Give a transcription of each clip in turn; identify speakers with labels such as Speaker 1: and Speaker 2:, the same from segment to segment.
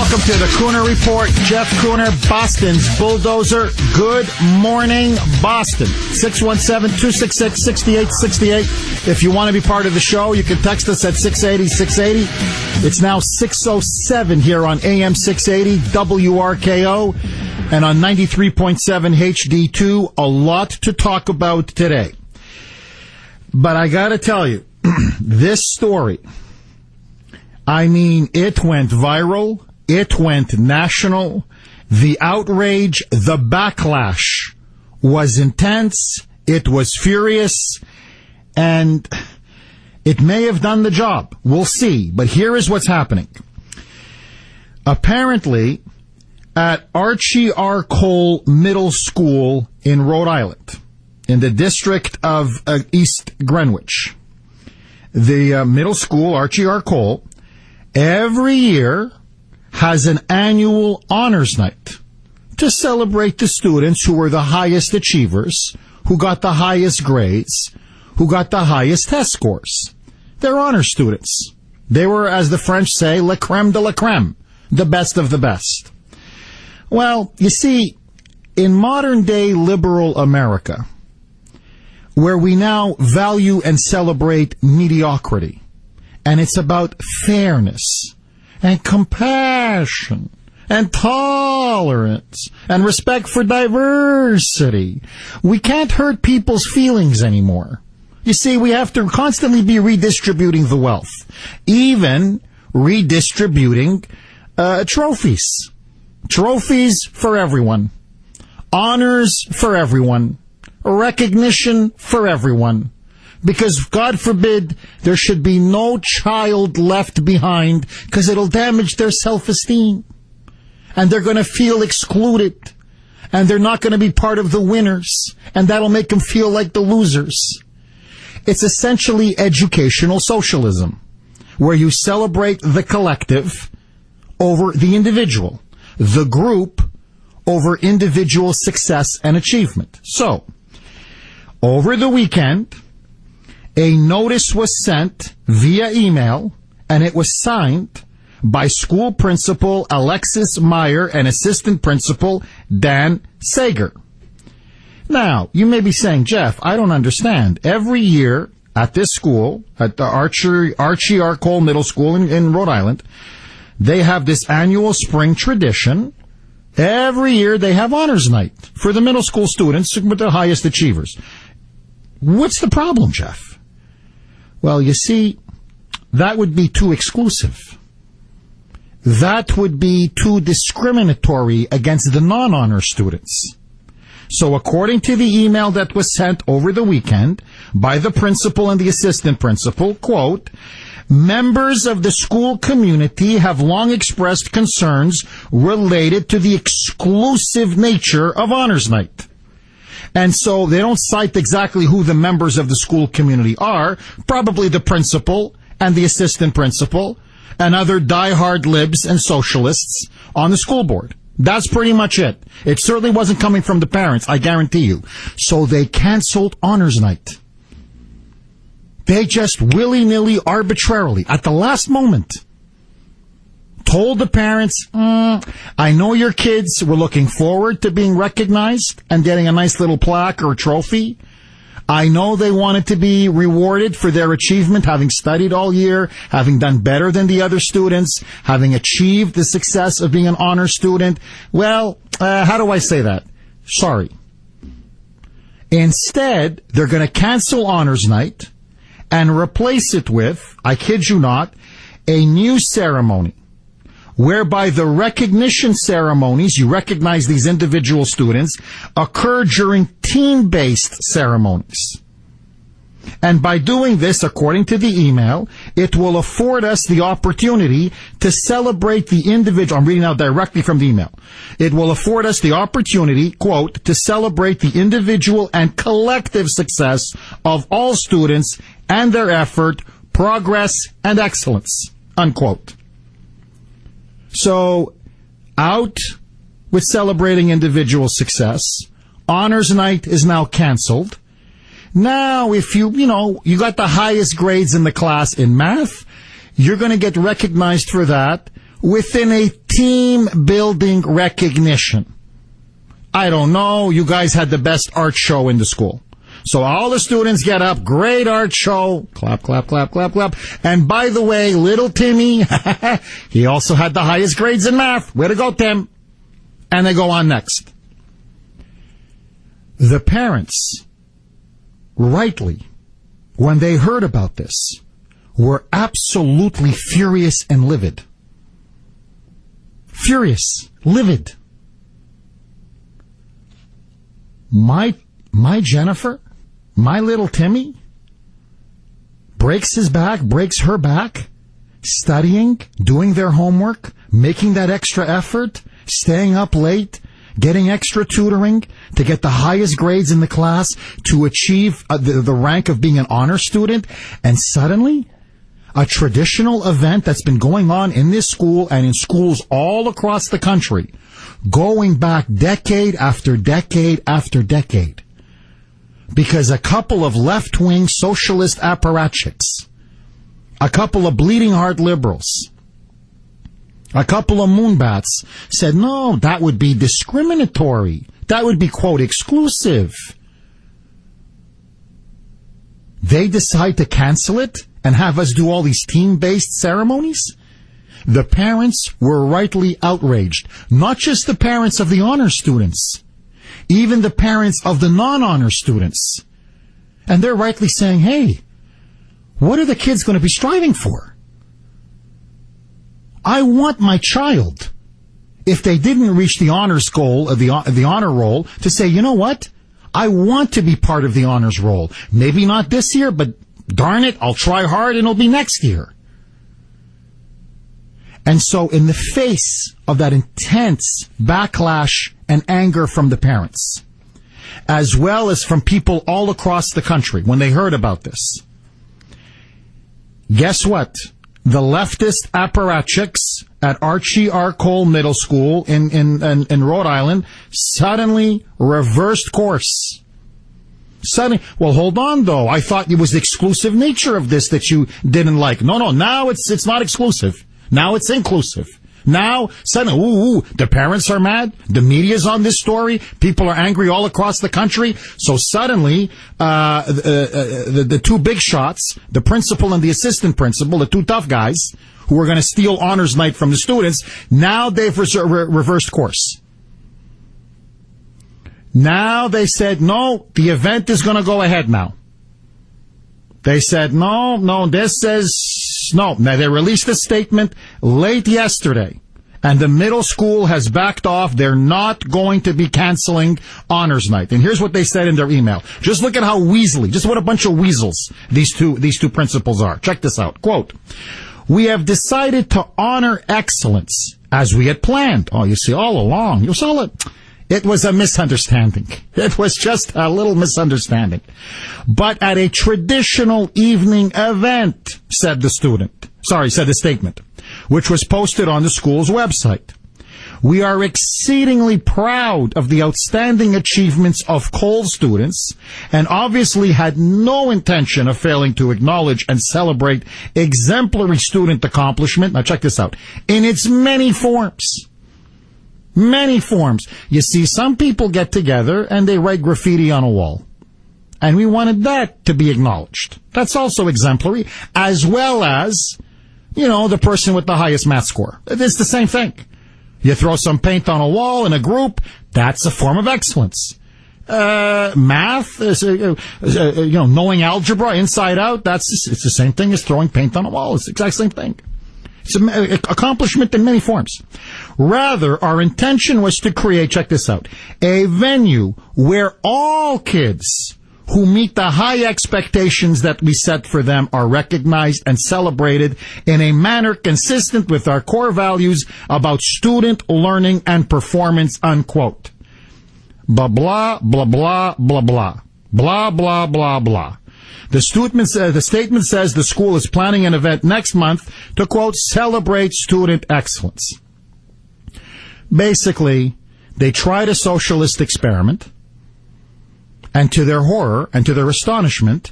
Speaker 1: Welcome to the Kuhner Report. Jeff Kuhner, Boston's bulldozer. Good morning, Boston. 617-266-6868. If you want to be part of the show, you can text us at 680-680. It's now 6:07 here on AM 680 WRKO and on 93.7 HD2. A lot to talk about today. But I got to tell you, this story, I mean, it went viral. It went national. The outrage, the backlash was intense. It was furious. And it may have done the job. We'll see. But here is what's happening. Apparently, at Archie R. Cole Middle School in Rhode Island, in the district of East Greenwich, the middle school, Archie R. Cole, every year has an annual honors night to celebrate the students who were the highest achievers, who got the highest grades, who got the highest test scores. They're honor students. They were, as the French say, la crème de la crème, the best of the best. Well, you see, in modern-day liberal America, where we now value and celebrate mediocrity, and it's about fairness and compassion and tolerance and respect for diversity. We can't hurt people's feelings anymore. You see, we have to constantly be redistributing the wealth, even redistributing trophies. Trophies for everyone. Honors for everyone. Recognition for everyone. Because, God forbid, there should be no child left behind because it'll damage their self-esteem. And they're going to feel excluded. And they're not going to be part of the winners. And that'll make them feel like the losers. It's essentially educational socialism, where you celebrate the collective over the individual, the group over individual success and achievement. So, over the weekend, a notice was sent via email, and it was signed by school principal Alexis Meyer and assistant principal Dan Sager. Now, you may be saying, Jeff, I don't understand. Every year at this school, at the Archie R. Cole Middle School in Rhode Island, they have this annual spring tradition. Every year they have honors night for the middle school students with the highest achievers. What's the problem, Jeff? Well, you see, that would be too exclusive. That would be too discriminatory against the non-honor students. So according to the email that was sent over the weekend by the principal and the assistant principal, quote, members of the school community have long expressed concerns related to the exclusive nature of honors night. And so they don't cite exactly who the members of the school community are, probably the principal and the assistant principal and other diehard libs and socialists on the school board. That's pretty much it. It certainly wasn't coming from the parents, I guarantee you. So they canceled honors night. They just willy-nilly, arbitrarily, at the last moment, told the parents, I know your kids were looking forward to being recognized and getting a nice little plaque or trophy. I know they wanted to be rewarded for their achievement, having studied all year, having done better than the other students, having achieved the success of being an honor student. Well, how do I say that? Sorry. Instead, they're going to cancel honors night and replace it with, I kid you not, a new ceremony, whereby the recognition ceremonies, you recognize these individual students, occur during team-based ceremonies. And by doing this, according to the email, it will afford us the opportunity to celebrate the individual. I'm reading out directly from the email. It will afford us the opportunity, quote, to celebrate the individual and collective success of all students and their effort, progress, and excellence, unquote. So, out with celebrating individual success. Honors night is now canceled. Now, if you got the highest grades in the class in math, you're going to get recognized for that within a team-building recognition. I don't know, you guys had the best art show in the school. So all the students get up, great art show, clap, clap, clap, clap, clap. And by the way, little Timmy, he also had the highest grades in math. Way to go, Tim. And they go on next. The parents, rightly, when they heard about this, were absolutely furious and livid. Furious, livid. My Jennifer, my little Timmy, breaks his back, breaks her back, studying, doing their homework, making that extra effort, staying up late, getting extra tutoring to get the highest grades in the class, to achieve the rank of being an honor student, and suddenly a traditional event that's been going on in this school and in schools all across the country, going back decade after decade after decade, because a couple of left-wing socialist apparatchiks, a couple of bleeding heart liberals, a couple of moonbats said, no, that would be discriminatory. That would be, quote, exclusive. They decide to cancel it and have us do all these team-based ceremonies? The parents were rightly outraged. Not just the parents of the honor students, even the parents of the non-honor students. And they're rightly saying, hey, what are the kids going to be striving for? I want my child, if they didn't reach the honors goal, the honor roll, to say, you know what? I want to be part of the honors roll. Maybe not this year, but darn it, I'll try hard and it'll be next year. And so in the face of that intense backlash and anger from the parents, as well as from people all across the country when they heard about this, guess what? The leftist apparatchiks at Archie R. Cole Middle School in Rhode Island suddenly reversed course. Suddenly, well, hold on though. I thought it was the exclusive nature of this that you didn't like. No, now it's not exclusive. Now it's inclusive. Now, suddenly, the parents are mad. The media's on this story. People are angry all across the country. So suddenly, the two big shots, the principal and the assistant principal, the two tough guys who were going to steal honors night from the students, now they've reversed course. Now they said, no, the event is going to go ahead now. They said, no, this says, no. Now, they released a statement late yesterday, and the middle school has backed off. They're not going to be canceling honors night. And here's what they said in their email. Just look at how weaselly, just what a bunch of weasels these two principals are. Check this out. Quote, we have decided to honor excellence as we had planned. Oh, you see, all along, you saw it. It was a misunderstanding. It was just a little misunderstanding. But at a traditional evening event, said the statement, which was posted on the school's website. We are exceedingly proud of the outstanding achievements of Cole students and obviously had no intention of failing to acknowledge and celebrate exemplary student accomplishment. Now check this out. In its many forms. Many forms. You see, some people get together and they write graffiti on a wall. And we wanted that to be acknowledged. That's also exemplary, as well as, the person with the highest math score. It's the same thing. You throw some paint on a wall in a group, that's a form of excellence. Math, knowing algebra inside out, it's the same thing as throwing paint on a wall. It's the exact same thing. It's an accomplishment in many forms. Rather, our intention was to create, check this out, a venue where all kids who meet the high expectations that we set for them are recognized and celebrated in a manner consistent with our core values about student learning and performance, unquote. Blah, blah, blah, blah, blah, blah. Blah, blah, blah, blah. The statement says the school is planning an event next month to, quote, celebrate student excellence. Basically, they tried a socialist experiment, and to their horror and to their astonishment,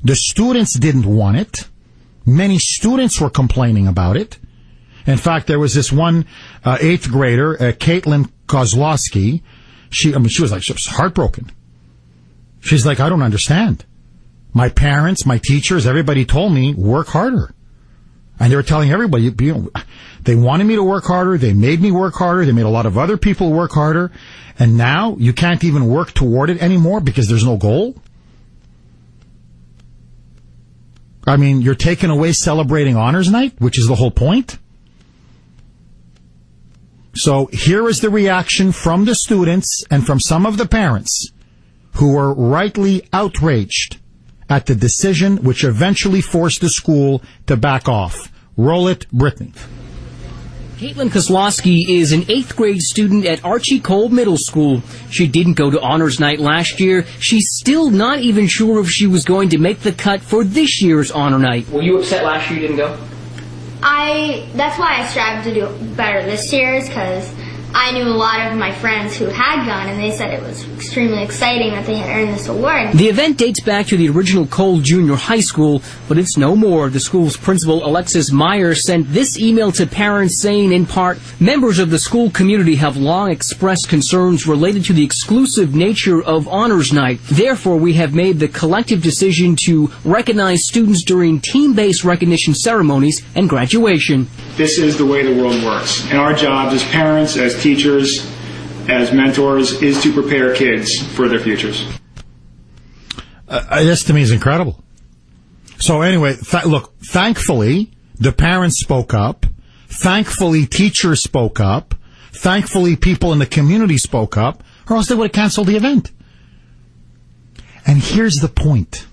Speaker 1: the students didn't want it. Many students were complaining about it. In fact, there was this one eighth grader, Caitlin Kozlowski. She was heartbroken. She's like, I don't understand. My parents, my teachers, everybody told me work harder. And they were telling everybody, they wanted me to work harder. They made me work harder. They made a lot of other people work harder. And now you can't even work toward it anymore because there's no goal. I mean, you're taking away celebrating honors night, which is the whole point. So here is the reaction from the students and from some of the parents who were rightly outraged at the decision which eventually forced the school to back off. Roll it, Brittany.
Speaker 2: Caitlin Kozlowski is an 8th grade student at Archie Cole Middle School. She didn't go to honors night last year. She's still not even sure if she was going to make the cut for this year's honor night. Were you upset last year you didn't go?
Speaker 3: That's why I strive to do better this year, is because I knew a lot of my friends who had gone, and they said it was extremely exciting that they had earned this award.
Speaker 2: The event dates back to the original Cole Junior High School, but it's no more. The school's principal, Alexis Meyer, sent this email to parents saying, in part, members of the school community have long expressed concerns related to the exclusive nature of honors night. Therefore, we have made the collective decision to recognize students during team-based recognition ceremonies and graduation.
Speaker 4: This is the way the world works. And our jobs as parents, as teachers, as mentors, is to prepare kids for their futures.
Speaker 1: This to me is incredible. So anyway, look, thankfully, the parents spoke up. Thankfully, teachers spoke up. Thankfully, people in the community spoke up, or else they would have canceled the event. And here's the point.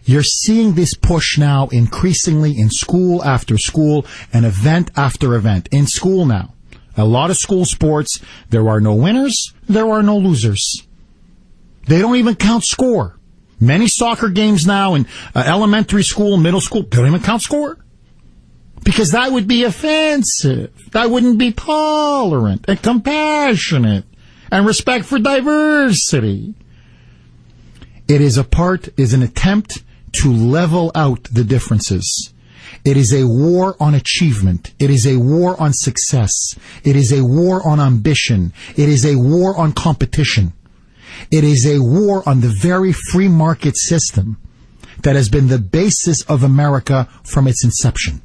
Speaker 1: You're seeing this push now increasingly in school after school and event after event. In school now, a lot of school sports, there are no winners, there are no losers. They don't even count score. Many soccer games now in elementary school, middle school, they don't even count score. Because that would be offensive. That wouldn't be tolerant and compassionate and respect for diversity. It is an attempt to level out the differences. It is a war on achievement. It is a war on success. It is a war on ambition. It is a war on competition. It is a war on the very free market system that has been the basis of America from its inception.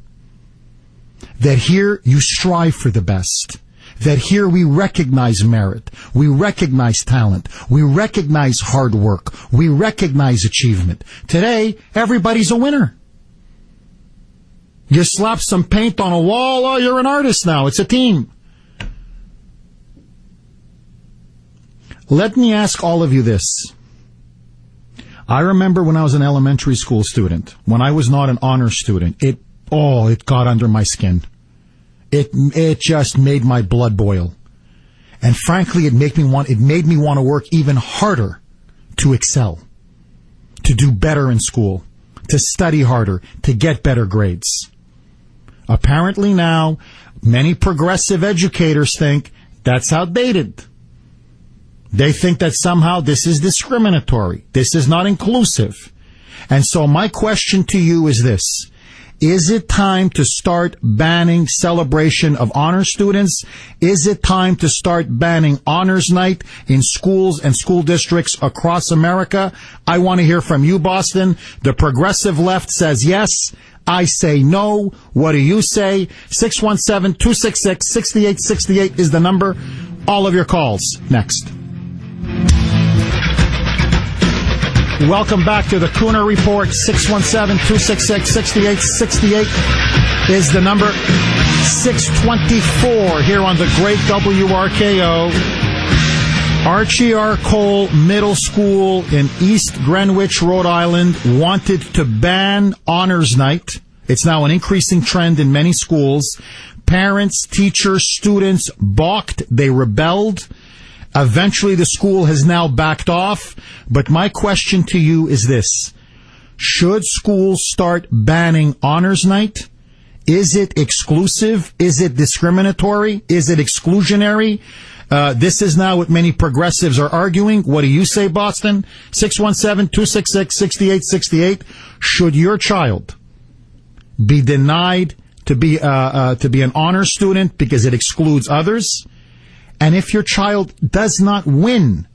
Speaker 1: That here you strive for the best. That here we recognize merit, we recognize talent, we recognize hard work, we recognize achievement. Today, everybody's a winner. You slap some paint on a wall, oh, you're an artist now. It's a team. Let me ask all of you this. I remember when I was an elementary school student, when I was not an honor student, it got under my skin. It just made my blood boil. And frankly, it made me want to work even harder to excel, to do better in school, to study harder, to get better grades. Apparently now, many progressive educators think that's outdated. They think that somehow this is discriminatory. This is not inclusive. And so my question to you is this. Is it time to start banning celebration of honor students? Is it time to start banning honors night in schools and school districts across America? I want to hear from you, Boston. The progressive left says yes. I say no. What do you say? 617-266-6868 is the number. All of your calls next. Welcome back to the Kuhner Report. 617-266-6868 is the number. 624 here on the great WRKO. Archie R. Cole Middle School in East Greenwich, Rhode Island, wanted to ban honors night. It's now an increasing trend in many schools. Parents, teachers, students balked. They rebelled. Eventually, the school has now backed off. But my question to you is this. Should schools start banning honors night? Is it exclusive? Is it discriminatory? Is it exclusionary? This is now what many progressives are arguing. What do you say, Boston? 617-266-6868. Should your child be denied to be an honor student because it excludes others? And if your child does not win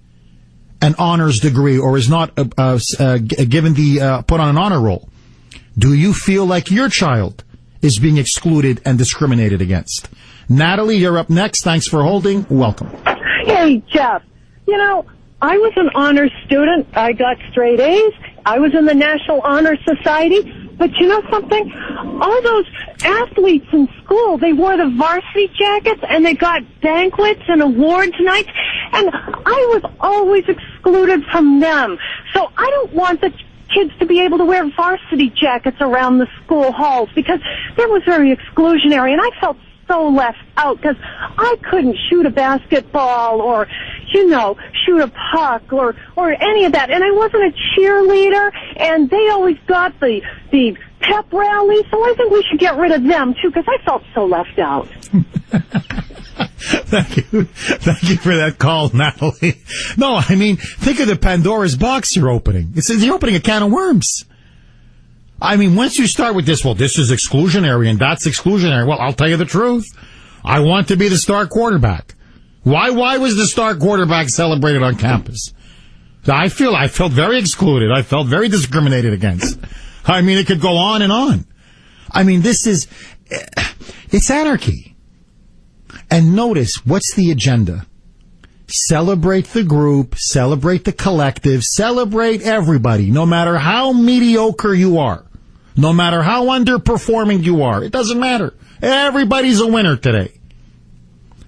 Speaker 1: an honors degree or is not given put on an honor roll, do you feel like your child is being excluded and discriminated against? Natalie, you're up next. Thanks for holding. Welcome.
Speaker 5: Hey, Jeff. You know, I was an honors student. I got straight A's. I was in the National Honor Society. But you know something? All those athletes in school, they wore the varsity jackets and they got banquets and awards nights. And I was always excluded from them. So I don't want the kids to be able to wear varsity jackets around the school halls because that was very exclusionary. And I felt so left out because I couldn't shoot a basketball or, you know, shoot a puck or any of that. And I wasn't a cheerleader, and they always got the pep rally, so I think we should get rid of them, too, because I felt so left out.
Speaker 1: Thank you for that call, Natalie. No, I mean, think of the Pandora's box you're opening. You're opening a can of worms. I mean, once you start with this, well, this is exclusionary and that's exclusionary. Well, I'll tell you the truth. I want to be the star quarterback. Why was the star quarterback celebrated on campus? I felt very excluded. I felt very discriminated against. I mean, it could go on and on. I mean, it's anarchy. And notice, what's the agenda? Celebrate the group, celebrate the collective, celebrate everybody, no matter how mediocre you are, no matter how underperforming you are. It doesn't matter. Everybody's a winner today.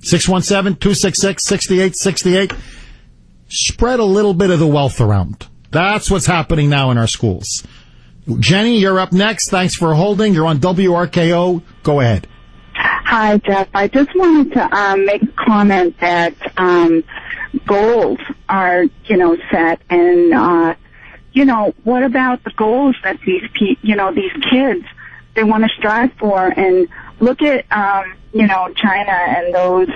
Speaker 1: 617-266-6868. Spread a little bit of the wealth around. That's what's happening now in our schools. Jenny, you're up next. Thanks for holding. You're on WRKO. Go ahead.
Speaker 6: Hi, Jeff. I just wanted to make a comment that goals are, set, and what about the goals that these kids they want to strive for? And look at China and those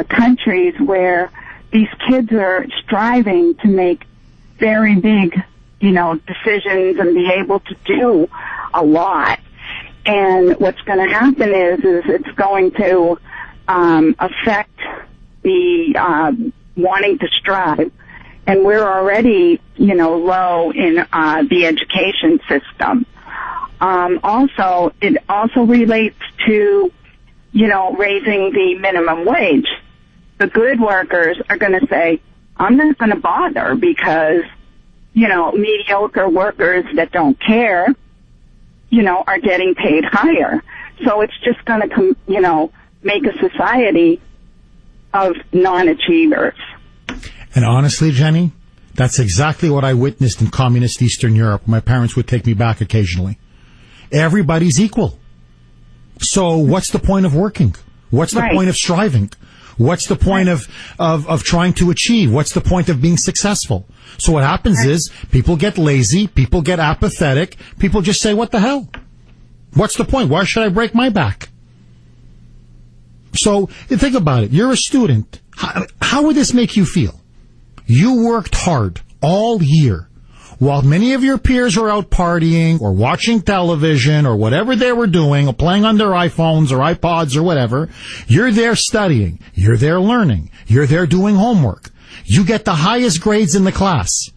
Speaker 6: countries where these kids are striving to make very big, decisions and be able to do a lot. And what's going to happen is it's going to affect the wanting to strive. And we're already, low in the education system. It also relates to, raising the minimum wage. The good workers are going to say, I'm not going to bother because, mediocre workers that don't care, are getting paid higher. So it's just going to, make a society of non-achievers.
Speaker 1: And honestly, Jenny, that's exactly what I witnessed in communist Eastern Europe. My parents would take me back occasionally. Everybody's equal. So what's the point of working? What's the point of striving? What's the point of trying to achieve? What's the point of being successful? So what happens is people get lazy, people get apathetic, people just say, what the hell? What's the point? Why should I break my back? So think about it. You're a student. How would this make you feel? You worked hard all year while many of your peers were out partying or watching television or whatever they were doing or playing on their iPhones or iPods or whatever. You're there studying. You're there learning. You're there doing homework. You get the highest grades in the class.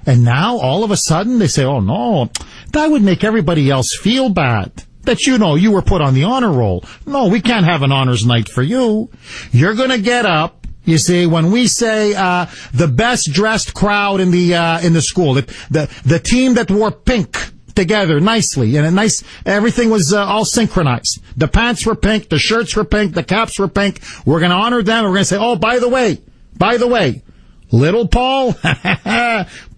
Speaker 1: And now, all of a sudden, they say, oh, no, that would make everybody else feel bad. That you were put on the honor roll. No, we can't have an honors night for you. You're going to get up. You see, when we say the best dressed crowd in the school, the team that wore pink together nicely and everything was all synchronized. The pants were pink, the shirts were pink, the caps were pink. We're going to honor them. We're going to say, oh, by the way, little Paul,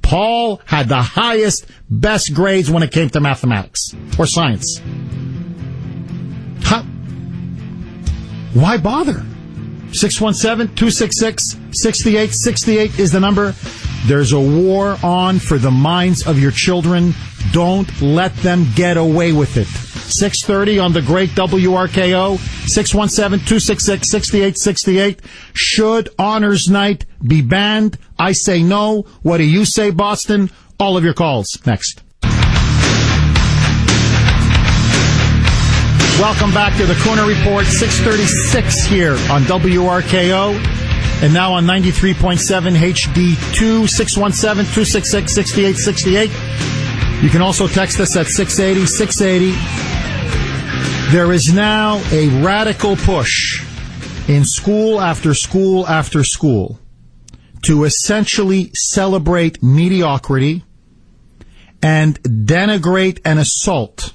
Speaker 1: Paul had the highest, best grades when it came to mathematics or science. Why bother? 617-266-6868 is the number. There's a war on for the minds of your children. Don't let them get away with it. 6:30 on the great WRKO. 617-266-6868. Should Honors Night be banned? I say no. What do you say, Boston? All of your calls next. Welcome back to the Kuhner Report, 636 here on WRKO, and now on 93.7 HD2, 617-266-6868. You can also text us at 680-680. There is now a radical push in school after school after school to essentially celebrate mediocrity and denigrate and assault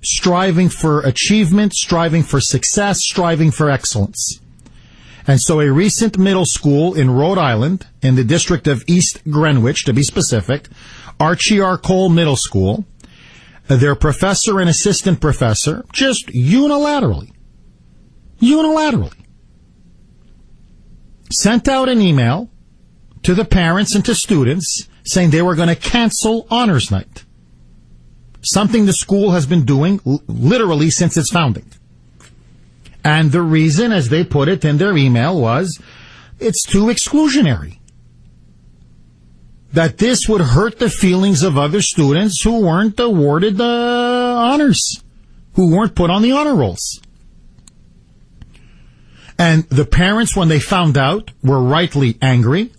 Speaker 1: striving for achievement, striving for success, striving for excellence. And so a recent middle school in Rhode Island, in the district of East Greenwich, to be specific, Archie R. Cole Middle School, their professor and assistant professor just unilaterally sent out an email to the parents and to students saying they were going to cancel honors night. Something the school has been doing literally since its founding. And the reason, as they put it in their email, was it's too exclusionary. That this would hurt the feelings of other students who weren't awarded the honors, who weren't put on the honor rolls. And the parents, when they found out, were rightly angry.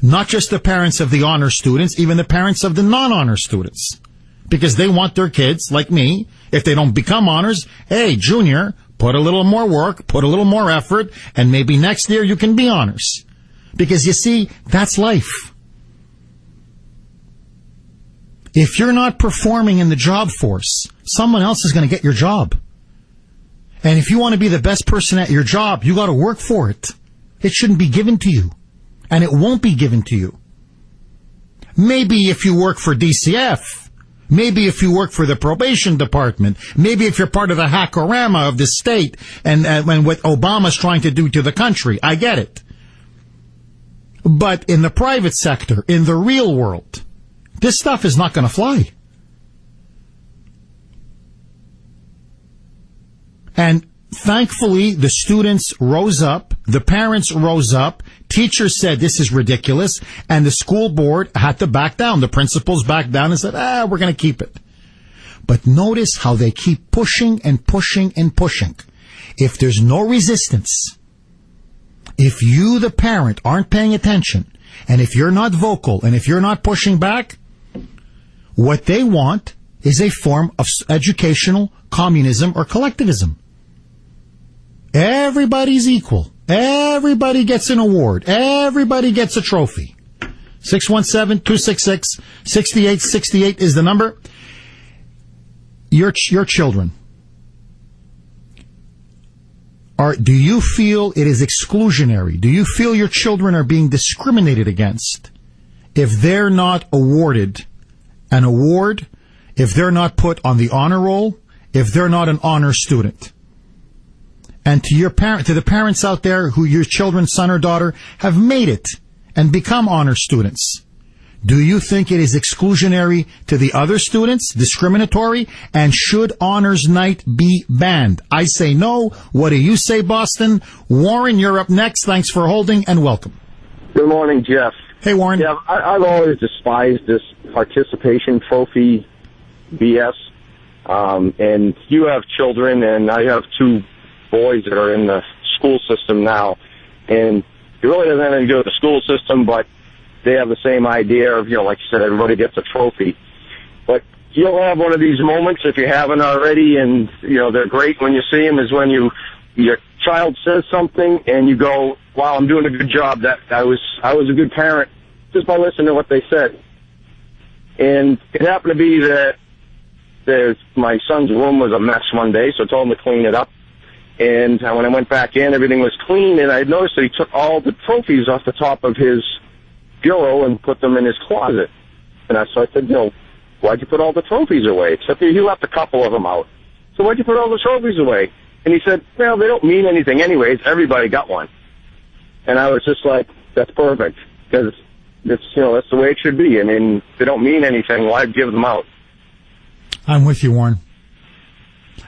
Speaker 1: Not just the parents of the honor students, even the parents of the non-honor students. Because they want their kids, like me, if they don't become honors, hey, junior, put a little more work, put a little more effort, and maybe next year you can be honors. Because you see, that's life. If you're not performing in the job force, someone else is going to get your job. And if you want to be the best person at your job, you got to work for it. It shouldn't be given to you. And it won't be given to you. Maybe if you work for DCF, maybe if you work for the probation department, maybe if you're part of the hackorama of the state and what Obama's trying to do to the country, I get it. But in the private sector, in the real world, this stuff is not going to fly. And thankfully, the students rose up, the parents rose up, teachers said this is ridiculous, and the school board had to back down. The principals backed down and said, we're going to keep it. But notice how they keep pushing and pushing and pushing. If there's no resistance, if you, the parent, aren't paying attention, and if you're not vocal, and if you're not pushing back, what they want is a form of educational communism or collectivism. Everybody's equal. Everybody gets an award. Everybody gets a trophy. 617-266-6868 is the number. Your children. Do you feel it is exclusionary? Do you feel your children are being discriminated against if they're not awarded an award, if they're not put on the honor roll, if they're not an honor student? And to the parents out there who your children, son or daughter, have made it and become honor students, do you think it is exclusionary to the other students, discriminatory, and should honors night be banned? I say no. What do you say, Boston? Warren, you're up next. Thanks for holding and welcome.
Speaker 7: Good morning, Jeff.
Speaker 1: Hey, Warren.
Speaker 7: Yeah, I've always despised this participation trophy BS. And you have children, and I have two boys that are in the school system now, and it really doesn't have anything to do with the school system, but they have the same idea of, like you said, everybody gets a trophy. But you'll have one of these moments, if you haven't already, and, they're great when you see them, is when your child says something and you go, wow, I'm doing a good job. That I was a good parent just by listening to what they said. And it happened to be that my son's room was a mess one day, so I told him to clean it up. And when I went back in, everything was clean, and I noticed that he took all the trophies off the top of his bureau and put them in his closet. And so I said, why'd you put all the trophies away? Except he left a couple of them out. So why'd you put all the trophies away? And he said, well, they don't mean anything anyways. Everybody got one. And I was just like, that's perfect, because that's the way it should be. I mean, if they don't mean anything, why give them out?
Speaker 1: I'm with you, Warren.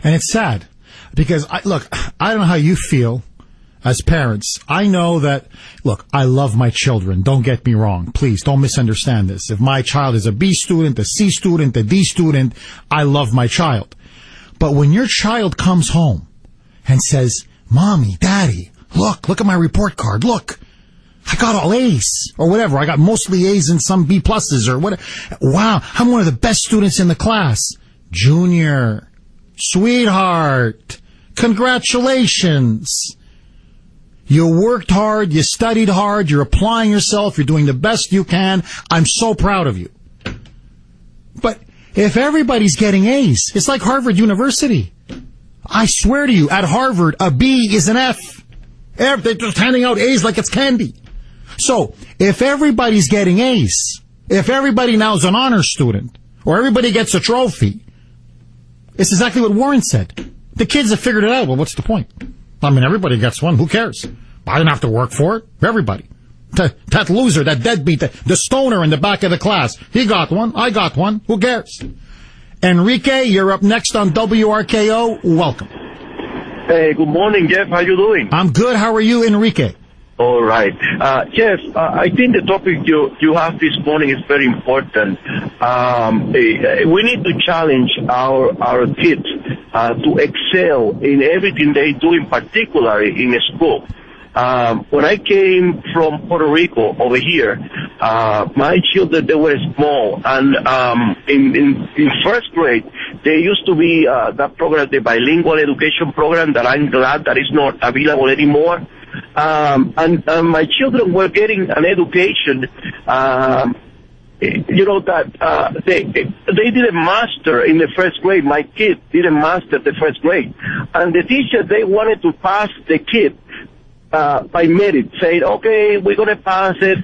Speaker 1: And it's sad. Because, I don't know how you feel as parents. I know that, I love my children. Don't get me wrong. Please, don't misunderstand this. If my child is a B student, a C student, a D student, I love my child. But when your child comes home and says, Mommy, Daddy, look at my report card, look. I got all A's or whatever. I got mostly A's and some B pluses or whatever. Wow, I'm one of the best students in the class. Junior, sweetheart, congratulations. You worked hard, you studied hard, you're applying yourself, you're doing the best you can. I'm so proud of you. But if everybody's getting A's, it's like Harvard University. I swear to you, at Harvard, a B is an F. They're just handing out A's like it's candy. So, if everybody's getting A's, if everybody now is an honor student, or everybody gets a trophy, it's exactly what Warren said. The kids have figured it out. Well, what's the point? I mean, everybody gets one. Who cares? I didn't have to work for it. Everybody. That loser, that deadbeat, the stoner in the back of the class, he got one. I got one. Who cares? Enrique, you're up next on WRKO. Welcome.
Speaker 8: Hey, good morning, Jeff. How you doing?
Speaker 1: I'm good. How are you, Enrique?
Speaker 8: All right. Jeff, I think the topic you have this morning is very important. We need to challenge our kids to excel in everything they do, in particular in school. When I came from Puerto Rico over here, my children, they were small, and in first grade, there used to be that program, the bilingual education program, that I'm glad that is not available anymore. And my children were getting an education, that they didn't master in the first grade. My kid didn't master the first grade. And the teacher, they wanted to pass the kid by merit, saying, okay, we're going to pass it,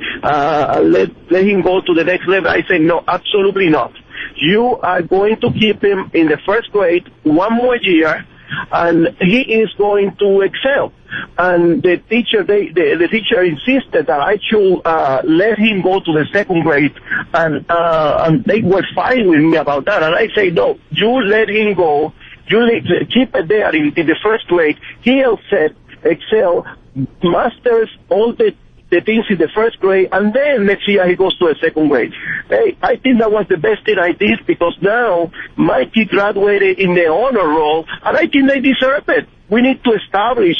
Speaker 8: let him go to the next level. I say, no, absolutely not. You are going to keep him in the first grade one more year, and he is going to excel. And the teacher, the teacher insisted that I should let him go to the second grade, and they were fine with me about that. And I say, no, you let him go. You keep it there in the first grade. He'll excel, masters all the things in the first grade, and then next year he goes to the second grade. Hey, I think that was the best thing I did, because now my kid graduated in the honor roll, and I think they deserve it. We need to establish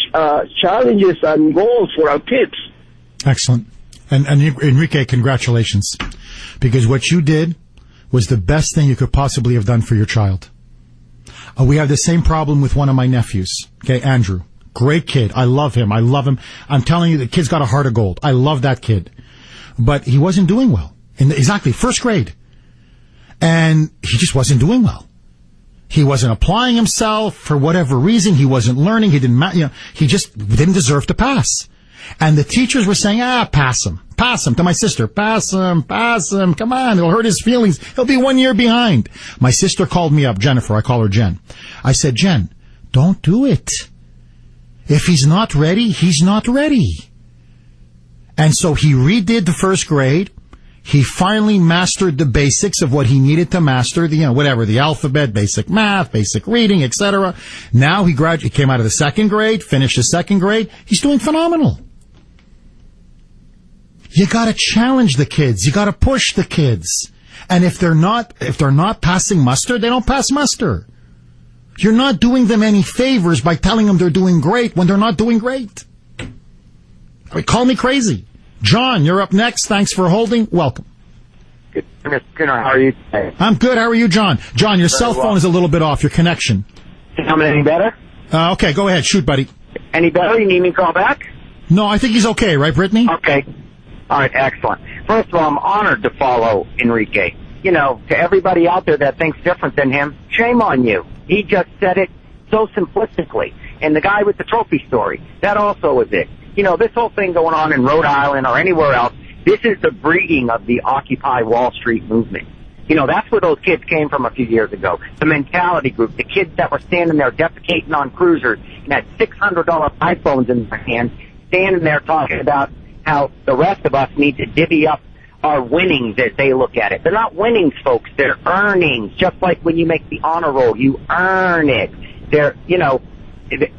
Speaker 8: challenges and goals for our kids.
Speaker 1: Excellent. And Enrique, congratulations, because what you did was the best thing you could possibly have done for your child. We have the same problem with one of my nephews, okay, Andrew. Great kid. I love him. I'm telling you, the kid's got a heart of gold. I love that kid. But he wasn't doing well. Exactly, first grade. And he just wasn't doing well. He wasn't applying himself for whatever reason. He wasn't learning. He just didn't deserve to pass. And the teachers were saying, pass him. Pass him. To my sister, pass him. Come on, it'll hurt his feelings. He'll be 1 year behind. My sister called me up, Jennifer. I call her Jen. I said, Jen, don't do it. If he's not ready, he's not ready. And so he redid the first grade. He finally mastered the basics of what he needed to master, the alphabet, basic math, basic reading, etc. Now he came out of the second grade, finished the second grade. He's doing phenomenal. You gotta challenge the kids. You gotta push the kids. And if they're not passing muster, they don't pass muster. You're not doing them any favors by telling them they're doing great when they're not doing great. I mean, call me crazy. John, you're up next. Thanks for holding. Welcome.
Speaker 9: Good. Mr. Kuhner, how are you today?
Speaker 1: I'm good. How are you, John? John, your cell phone is a little bit off. Your connection.
Speaker 9: Am I any better?
Speaker 1: Okay, go ahead. Shoot, buddy.
Speaker 9: Any better? You need me to call back?
Speaker 1: No, I think he's okay, right, Brittany?
Speaker 9: Okay. All right, excellent. First of all, I'm honored to follow Enrique. To everybody out there that thinks different than him, shame on you. He just said it so simplistically. And the guy with the trophy story, that also is it. This whole thing going on in Rhode Island or anywhere else, this is the breeding of the Occupy Wall Street movement. That's where those kids came from a few years ago. The mentality group, the kids that were standing there defecating on cruisers and had $600 iPhones in their hands, standing there talking about how the rest of us need to divvy up our winnings as they look at it. They're not winnings, folks. They're earnings. Just like when you make the honor roll, you earn it.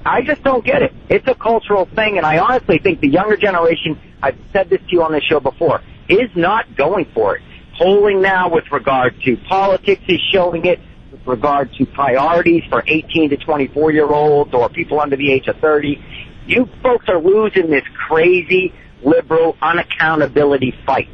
Speaker 9: I just don't get it. It's a cultural thing, and I honestly think the younger generation, I've said this to you on this show before, is not going for it. Polling now with regard to politics is showing it. with regard to priorities for 18 to 24-year-olds or people under the age of 30. You folks are losing this crazy liberal unaccountability fight.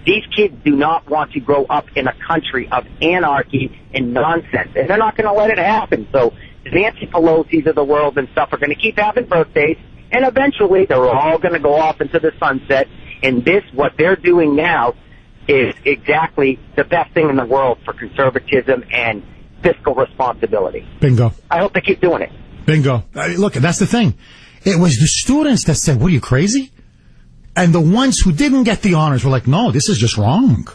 Speaker 9: These kids do not want to grow up in a country of anarchy and nonsense, and they're not going to let it happen. So Nancy Pelosi's of the world and stuff are going to keep having birthdays, and eventually they're all going to go off into the sunset. And this, what they're doing now, is exactly the best thing in the world for conservatism and fiscal responsibility.
Speaker 1: Bingo.
Speaker 9: I hope they keep doing it.
Speaker 1: Bingo. Look, that's the thing. It was the students that said, what, are you crazy? And the ones who didn't get the honors were like, no, this is just wrong.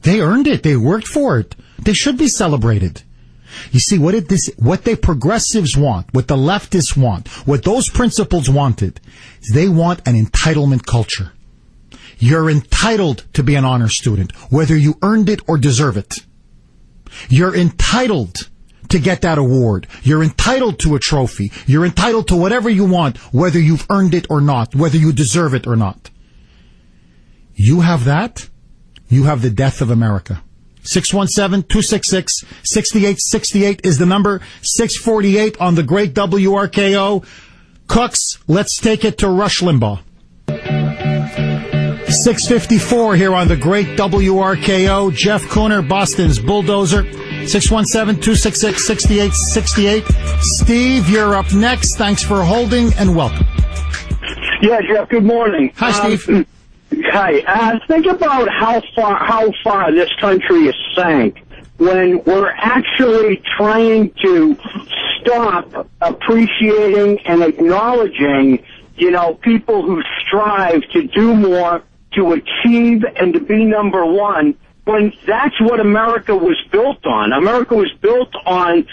Speaker 1: They earned it. They worked for it. They should be celebrated. You see, what the progressives want, what the leftists want, what those principles wanted, is they want an entitlement culture. You're entitled to be an honor student, whether you earned it or deserve it. You're entitled to get that award. You're entitled to a trophy. You're entitled to whatever you want, whether you've earned it or not, whether you deserve it or not. You have that, you have the death of America. 617-266-6868 is the number. 648 on the great WRKO. Cooks, let's take it to Rush Limbaugh. 654 here on the great WRKO. Jeff Kuhner, Boston's bulldozer. 617-266-6868. Steve, you're up next. Thanks for holding and welcome.
Speaker 10: Yeah, Jeff, good morning.
Speaker 1: Hi, Steve.
Speaker 10: Hi. Think about how far this country is sank when we're actually trying to stop appreciating and acknowledging, people who strive to do more, to achieve and to be number one, when that's what America was built on. America was built on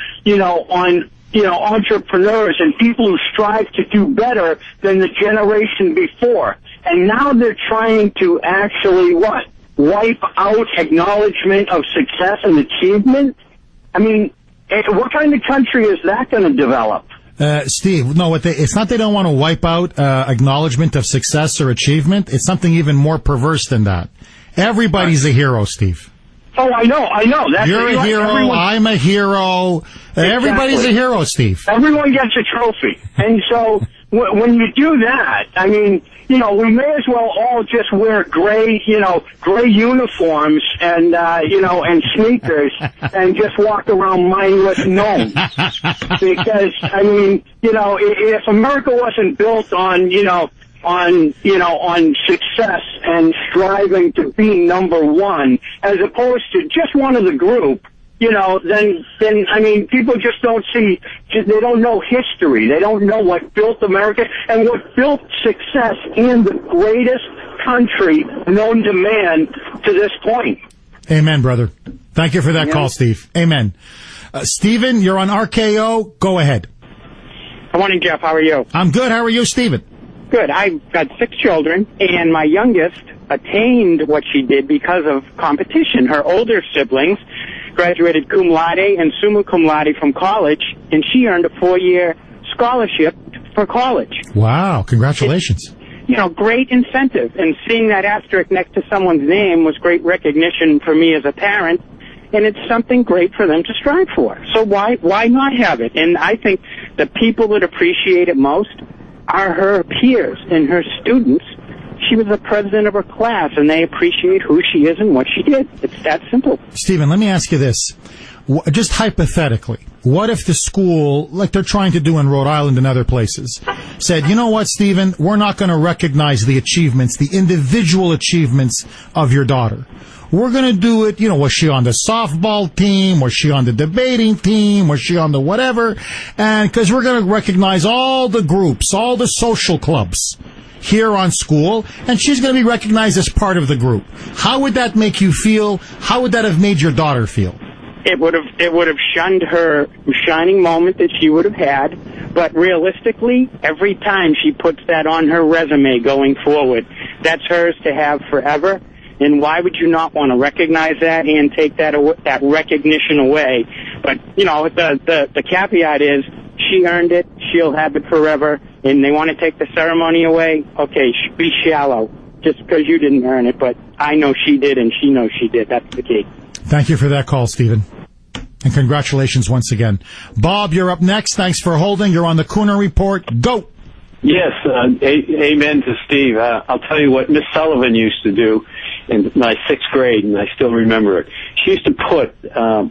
Speaker 10: entrepreneurs and people who strive to do better than the generation before. And now they're trying to actually, wipe out acknowledgement of success and achievement? I mean, what kind of country is that going to develop?
Speaker 1: Steve, no, it's not they don't want to wipe out acknowledgement of success or achievement. It's something even more perverse than that. Everybody's a hero, Steve.
Speaker 10: Oh, I know.
Speaker 1: You're a hero. I'm a hero. Exactly. Everybody's a hero, Steve.
Speaker 10: Everyone gets a trophy. And so when you do that, I mean, we may as well all just wear gray uniforms and, and sneakers and just walk around mindless gnomes. Because, I mean, if America wasn't built on success and striving to be number one, as opposed to just one of the group, then I mean, people just don't see, they don't know history. They don't know what built America and what built success in the greatest country known to man to this point.
Speaker 1: Amen, brother. Thank you for that call, Steve. Amen. Stephen, you're on RKO. Go ahead.
Speaker 11: Good morning, Jeff. How are you?
Speaker 1: I'm good. How are you, Stephen?
Speaker 11: Good. I've got 6 children, and my youngest attained what she did because of competition. Her older siblings graduated cum laude and summa cum laude from college, and she earned a 4-year scholarship for college.
Speaker 1: Wow. Congratulations.
Speaker 11: It's, great incentive. And seeing that asterisk next to someone's name was great recognition for me as a parent, and it's something great for them to strive for. So why not have it? And I think the people that appreciate it most are her peers and her students. She was the president of her class, and they appreciate who she is and what she did. It's that simple.
Speaker 1: Stephen, let me ask you this. Just hypothetically, what if the school, like they're trying to do in Rhode Island and other places, said, you know what, Stephen, we're not going to recognize the achievements, the individual achievements of your daughter. We're going to do it, was she on the softball team? Was she on the debating team? Was she on the whatever? And because we're going to recognize all the groups, all the social clubs here on school, and she's going to be recognized as part of the group. How would that make you feel? How would that have made your daughter feel?
Speaker 11: It would have shunned her shining moment that she would have had, but realistically, every time she puts that on her resume going forward, that's hers to have forever. And why would you not want to recognize that and take that recognition away? But, the caveat is she earned it, she'll have it forever, and they want to take the ceremony away. Okay, be shallow just because you didn't earn it, but I know she did and she knows she did. That's the key.
Speaker 1: Thank you for that call, Stephen. And congratulations once again. Bob, you're up next. Thanks for holding. You're on the Kuhner Report. Go.
Speaker 12: Yes, amen to Steve. I'll tell you what Miss Sullivan used to do in my 6th grade, and I still remember it. She used to put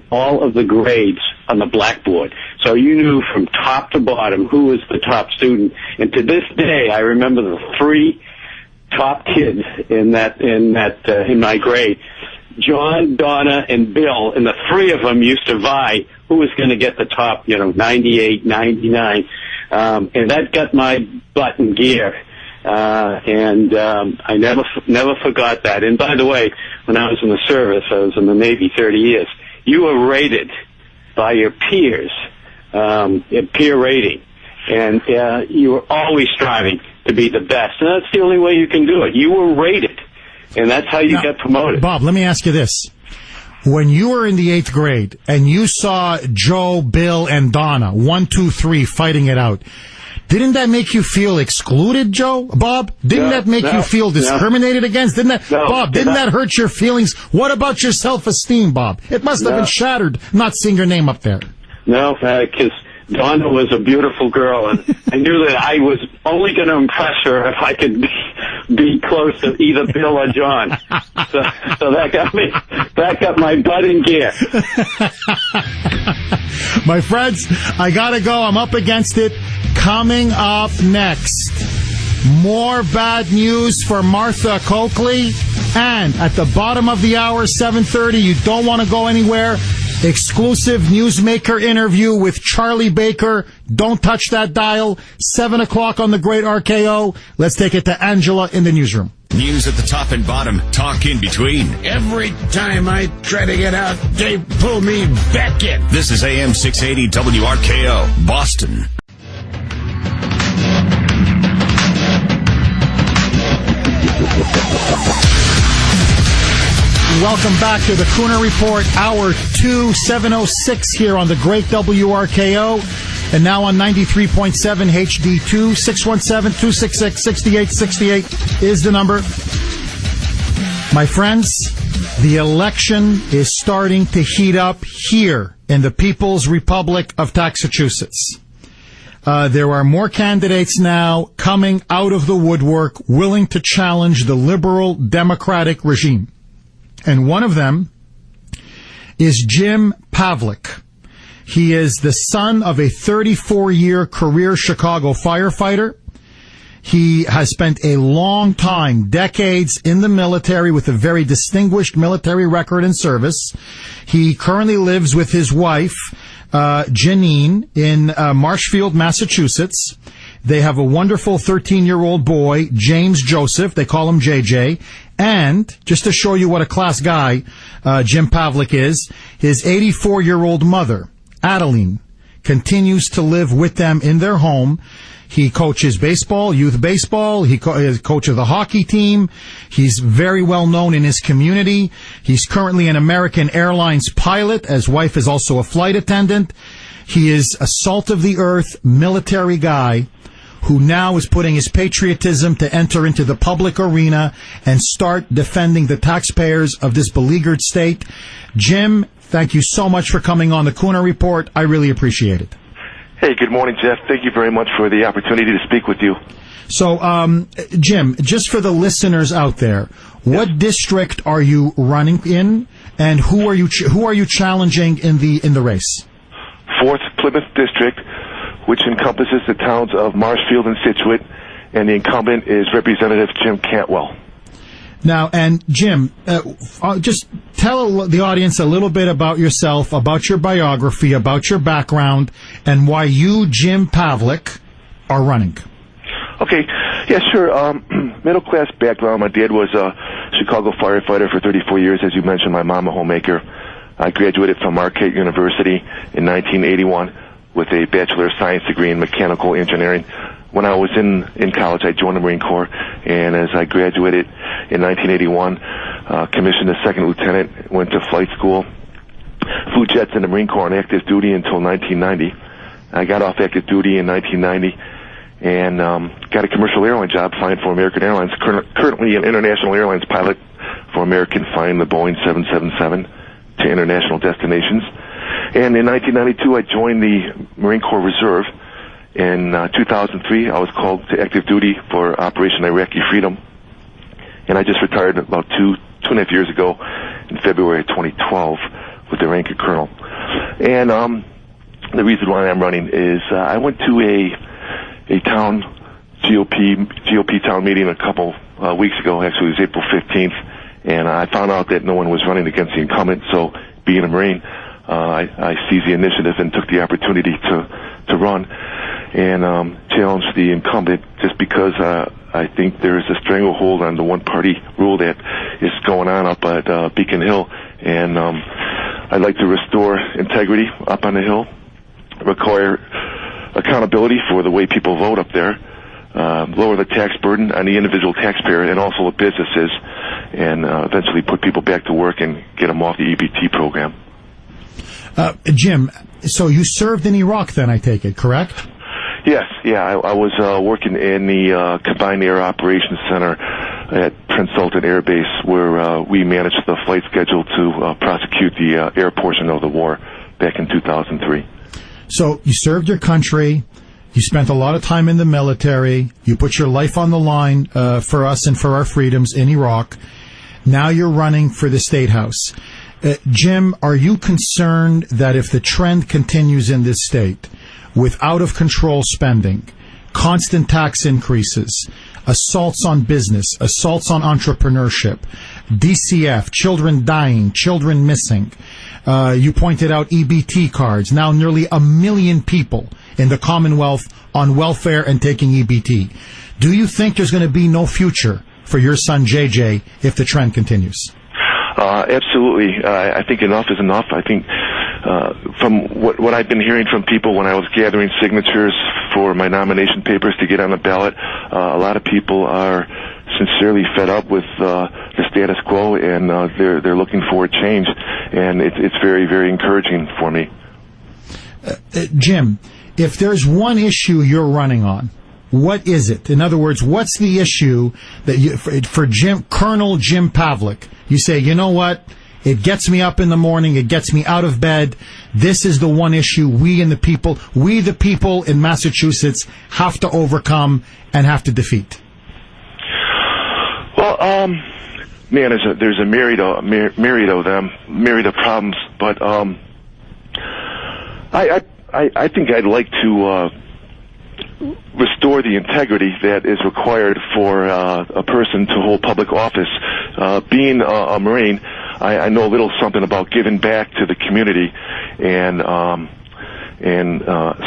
Speaker 12: all of the grades on the blackboard, so you knew from top to bottom who was the top student. And to this day, I remember the 3 top kids in my grade. John, Donna, and Bill, and the 3 of them used to vie who was going to get the top, 98, 99. And that got my butt in gear. I never forgot that. And by the way, when I was in the service, I was in the Navy 30 years, you were rated by your peers, peer rating. And you were always striving to be the best. And that's the only way you can do it. You were rated. And that's how you get promoted.
Speaker 1: Bob, let me ask you this. When you were in the 8th grade and you saw Joe, Bill, and Donna, 1, 2, 3, fighting it out, didn't that make you feel excluded, Bob? Didn't that make you feel discriminated against? Didn't that hurt your feelings? What about your self-esteem, Bob? It must have been shattered not seeing your name up there.
Speaker 12: No, because Donna was a beautiful girl, and I knew that I was only going to impress her if I could be close to either Bill or John. So that got my butt in gear.
Speaker 1: My friends, I gotta go. I'm up against it. Coming up next, more bad news for Martha Coakley. And at the bottom of the hour, 7:30, you don't want to go anywhere. Exclusive newsmaker interview with Charlie Baker. Don't touch that dial. 7 o'clock on the Great RKO. Let's take it to Angela in the newsroom.
Speaker 13: News at the top and bottom. Talk in between.
Speaker 14: Every time I try to get out, they pull me back in.
Speaker 13: This is AM 680 WRKO, Boston.
Speaker 1: Welcome back to the Kuhner Report, Hour 2, 7:06 here on the Great WRKO, and now on 93.7 HD2, 617-266-6868 is the number. My friends, the election is starting to heat up here in the People's Republic of Massachusetts. There are more candidates now coming out of the woodwork willing to challenge the liberal Democratic regime. And one of them is Jim Pavlik. He is the son of a 34-year career Chicago firefighter. He has spent a long time, decades, in the military with a very distinguished military record and service. He currently lives with his wife, Janine, in Marshfield, Massachusetts. They have a wonderful 13-year-old boy, James Joseph. They call him JJ. And, just to show you what a class guy Jim Pavlik is, his 84-year-old mother, Adeline, continues to live with them in their home. He coaches baseball, youth baseball. He is coach of the hockey team. He's very well known in his community. He's currently an American Airlines pilot. His wife is also a flight attendant. He is a salt-of-the-earth military guy who now is putting his patriotism to enter into the public arena and start defending the taxpayers of this beleaguered state. Jim, thank you so much for coming on the Kuhner Report. I really appreciate it.
Speaker 15: Hey, good morning, Jeff. Thank you very much for the opportunity to speak with you.
Speaker 1: So, Jim, just for the listeners out there, what district are you running in, and who are you challenging in the race?
Speaker 15: 4th Plymouth District, which encompasses the towns of Marshfield and Scituate, and the incumbent is Representative Jim Cantwell.
Speaker 1: Now, and Jim, just tell the audience a little bit about yourself, about your biography, about your background, and why you, Jim Pavlik, are running.
Speaker 15: Okay, yeah, sure. Middle-class background. My dad was a Chicago firefighter for 34 years, as you mentioned. My mom a homemaker. I graduated from Marquette University in 1981 with a Bachelor of Science degree in Mechanical Engineering. When I was in college, I joined the Marine Corps, and as I graduated in 1981, commissioned as second lieutenant, went to flight school, flew jets in the Marine Corps on active duty until 1990. I got off active duty in 1990 and got a commercial airline job flying for American Airlines, currently an international airlines pilot for American, flying the Boeing 777 to international destinations. And in 1992, I joined the Marine Corps Reserve. In 2003, I was called to active duty for Operation Iraqi Freedom. And I just retired about two and a half years ago in February of 2012 with the rank of colonel. And the reason why I'm running is I went to a town GOP town meeting a couple weeks ago. Actually, it was April 15th, and I found out that no one was running against the incumbent. So, being a Marine, I seized the initiative and took the opportunity to run and challenge the incumbent, just because I think there is a stranglehold on the one-party rule that is going on up at Beacon Hill, and I'd like to restore integrity up on the Hill, require accountability for the way people vote up there, lower the tax burden on the individual taxpayer and also the businesses, and eventually put people back to work and get them off the EBT program.
Speaker 1: Jim, so you served in Iraq then, I take it, correct?
Speaker 15: Yes, yeah. I was working in the Combined Air Operations Center at Prince Sultan Air Base, where we managed the flight schedule to prosecute the air portion of the war back in 2003.
Speaker 1: So you served your country. You spent a lot of time in the military. You put your life on the line for us and for our freedoms in Iraq. Now you're running for the State House. Jim, are you concerned that if the trend continues in this state, with out-of-control spending, constant tax increases, assaults on business, assaults on entrepreneurship, DCF, children dying, children missing, you pointed out EBT cards, now nearly 1 million people in the Commonwealth on welfare and taking EBT. Do you think there's going to be no future for your son JJ if the trend continues?
Speaker 15: Absolutely. I think enough is enough. I think from what I've been hearing from people when I was gathering signatures for my nomination papers to get on the ballot, a lot of people are sincerely fed up with the status quo, and they're looking for a change, and it's very, very encouraging for me.
Speaker 1: Jim, if there's one issue you're running on, what is it? In other words, what's the issue that you, for Colonel Jim Pavlik, you say, you know what? It gets me up in the morning. It gets me out of bed. This is the one issue we the people in Massachusetts have to overcome and have to defeat.
Speaker 15: Well, man, there's a myriad of problems, but I think I'd like to restore the integrity that is required for a person to hold public office. Being a Marine, I know a little something about giving back to the community and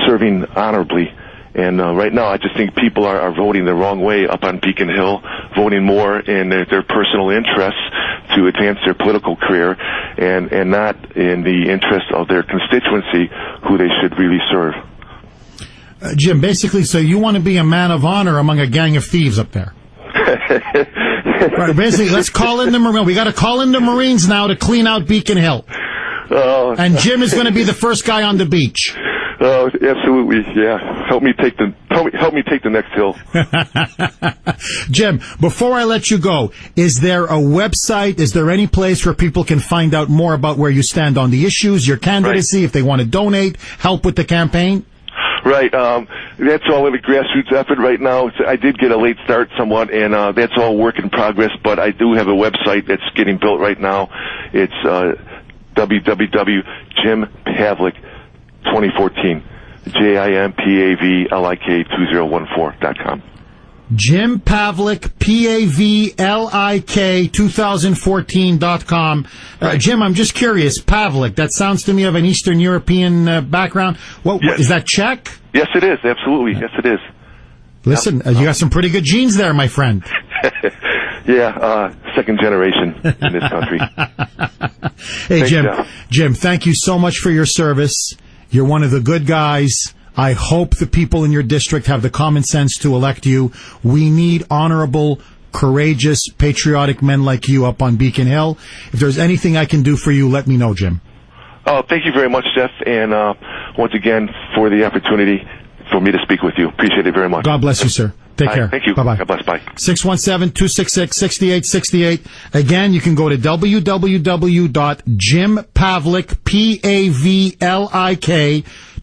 Speaker 15: serving honorably. And right now, I just think people are voting the wrong way up on Beacon Hill, voting more in their personal interests to advance their political career, and not in the interest of their constituency, who they should really serve.
Speaker 1: Jim, basically, so you want to be a man of honor among a gang of thieves up there. Right, basically, let's call in the Marines. We got to call in the Marines now to clean out Beacon Hill. And Jim is going to be the first guy on the beach.
Speaker 15: Oh, absolutely, yeah. Help me take the next hill.
Speaker 1: Jim, before I let you go, is there a website? Is there any place where people can find out more about where you stand on the issues, your candidacy, if they want to donate, help with the campaign?
Speaker 15: Right. That's all in a grassroots effort right now. I did get a late start somewhat, and that's all work in progress, but I do have a website that's getting built right now. It's www.jimpavlik2014, JIMPAVLIK2014.com.
Speaker 1: Jim Pavlik, PAVLIK 2014.com. Jim, I'm just curious. Pavlik, that sounds to me of an Eastern European background. Yes. Is that Czech?
Speaker 15: Yes, it is. Absolutely. Yes, it is.
Speaker 1: Listen, you got some pretty good genes there, my friend.
Speaker 15: Yeah, second generation in this country.
Speaker 1: Hey,
Speaker 15: Thanks,
Speaker 1: Jim.
Speaker 15: Jeff.
Speaker 1: Jim, thank you so much for your service. You're one of the good guys. I hope the people in your district have the common sense to elect you. We need honorable, courageous, patriotic men like you up on Beacon Hill. If there's anything I can do for you, let me know, Jim.
Speaker 15: Oh, thank you very much, Jeff, and once again for the opportunity for me to speak with you. Appreciate it very much.
Speaker 1: God bless you, sir. Take care.
Speaker 15: Thank you.
Speaker 1: Bye-bye.
Speaker 15: God bless. Bye.
Speaker 1: 617-266-6868. Again, you can go to www.jimpavlik,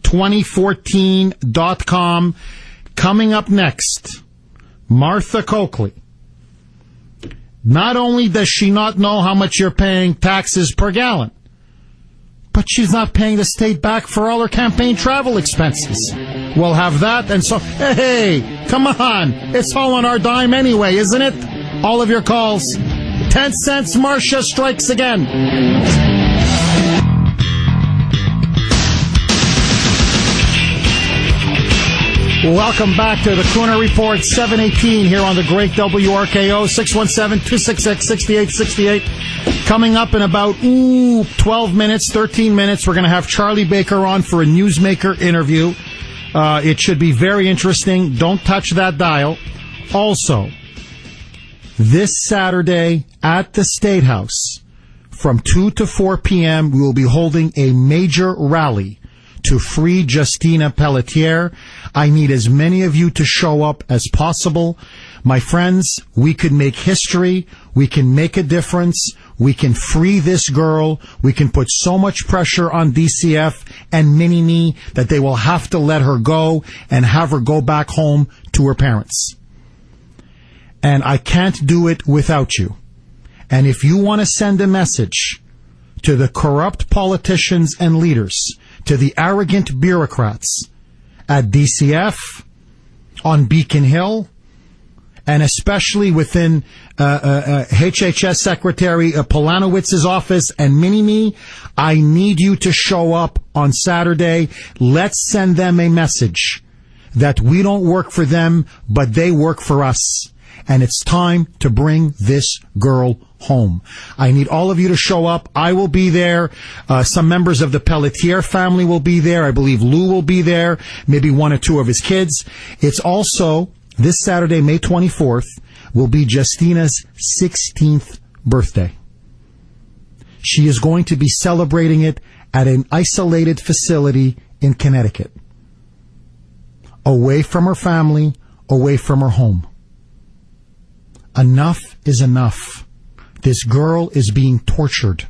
Speaker 1: 2014.com. Coming up next, Martha Coakley. Not only does she not know how much you're paying taxes per gallon, but she's not paying the state back for all her campaign travel expenses. We'll have that, and so, hey, come on. It's all on our dime anyway, isn't it? All of your calls. 10 cents, Marcia strikes again. Welcome back to the Kuhner Report, 718 here on the great WRKO, 617-266-6868. Coming up in about 12 minutes, 13 minutes, we're going to have Charlie Baker on for a newsmaker interview. It should be very interesting. Don't touch that dial. Also, this Saturday at the State House, from 2 to 4 p.m., we will be holding a major rally to free Justina Pelletier. I need as many of you to show up as possible. My friends, we could make history. We can make a difference. We can free this girl. We can put so much pressure on DCF and Mini-Me that they will have to let her go and have her go back home to her parents. And I can't do it without you. And if you want to send a message to the corrupt politicians and leaders, to the arrogant bureaucrats at DCF, on Beacon Hill, and especially within HHS Secretary Polanowitz's office and Mini-Me, I need you to show up on Saturday. Let's send them a message that we don't work for them, but they work for us. And it's time to bring this girl home. I need all of you to show up. I will be there. Some members of the Pelletier family will be there. I believe Lou will be there. Maybe one or two of his kids. It's also this Saturday, May 24th, will be Justina's 16th birthday. She is going to be celebrating it at an isolated facility in Connecticut. Away from her family, away from her home. Enough is enough. This girl is being tortured.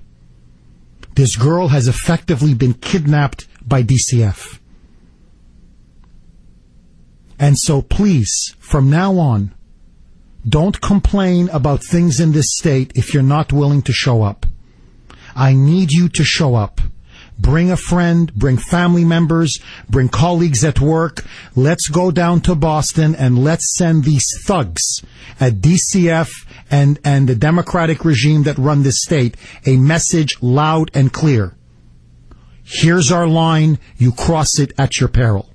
Speaker 1: This girl has effectively been kidnapped by DCF. And so please, from now on, don't complain about things in this state if you're not willing to show up. I need you to show up. Bring a friend, bring family members, bring colleagues at work. Let's go down to Boston and let's send these thugs at DCF and the Democratic regime that run this state a message loud and clear. Here's our line. You cross it at your peril.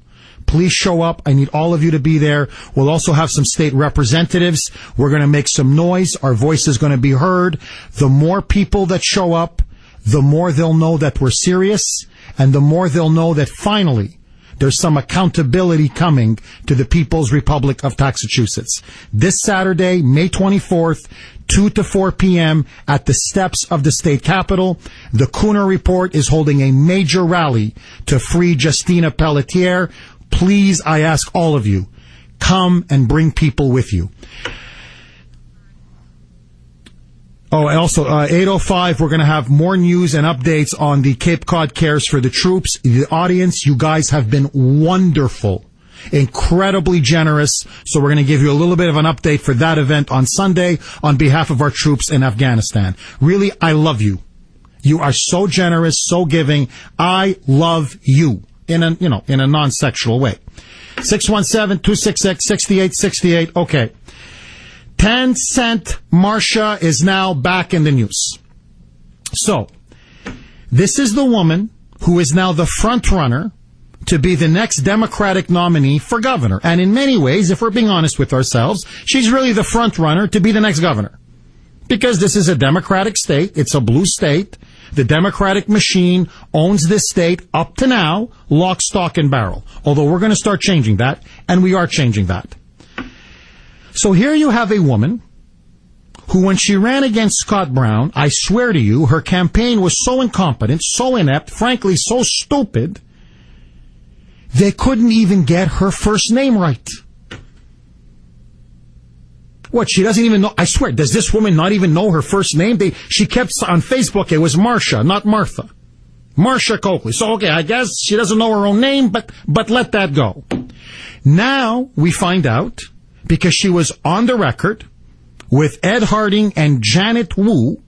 Speaker 1: Please show up. I need all of you to be there. We'll also have some state representatives. We're going to make some noise. Our voice is going to be heard. The more people that show up, the more they'll know that we're serious, and the more they'll know that finally there's some accountability coming to the People's Republic of Massachusetts. This Saturday, May 24th, 2 to 4 p.m. at the steps of the state capitol. The Kuhner Report is holding a major rally to free Justina Pelletier. Please, I ask all of you, come and bring people with you. Oh, also, 8:05, we're going to have more news and updates on the Cape Cod Cares for the Troops. The audience, you guys have been wonderful, incredibly generous. So we're going to give you a little bit of an update for that event on Sunday on behalf of our troops in Afghanistan. Really, I love you. You are so generous, so giving. I love you in a non-sexual way. 617-266-6868. Okay. 10 Cent Marcia is now back in the news. So, this is the woman who is now the front runner to be the next Democratic nominee for governor. And in many ways, if we're being honest with ourselves, she's really the front runner to be the next governor. Because this is a Democratic state. It's a blue state. The Democratic machine owns this state up to now, lock, stock, and barrel. Although we're going to start changing that, and we are changing that. So here you have a woman who, when she ran against Scott Brown, I swear to you, her campaign was so incompetent, so inept, frankly, so stupid, they couldn't even get her first name right. What, she doesn't even know? I swear, does this woman not even know her first name? She kept on Facebook, it was Marcia, not Martha. Marcia Coakley. So, okay, I guess she doesn't know her own name, but let that go. Now we find out, because she was on the record with Ed Harding and Janet Wu,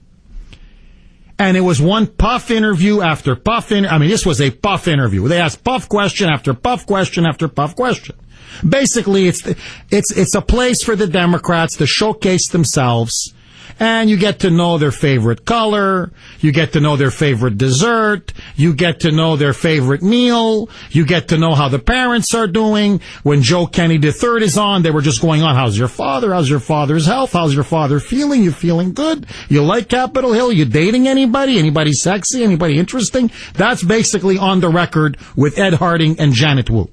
Speaker 1: and it was one puff interview after puff this was a puff interview. They asked puff question after puff question after puff question. Basically, it's a place for the Democrats to showcase themselves, and you get to know their favorite color, you get to know their favorite dessert, you get to know their favorite meal, you get to know how the parents are doing. When Joe Kennedy III is on, they were just going on, how's your father? How's your father's health? How's your father feeling? You feeling good? You like Capitol Hill? You dating anybody? Anybody sexy? Anybody interesting? That's basically on the record with Ed Harding and Janet Wu.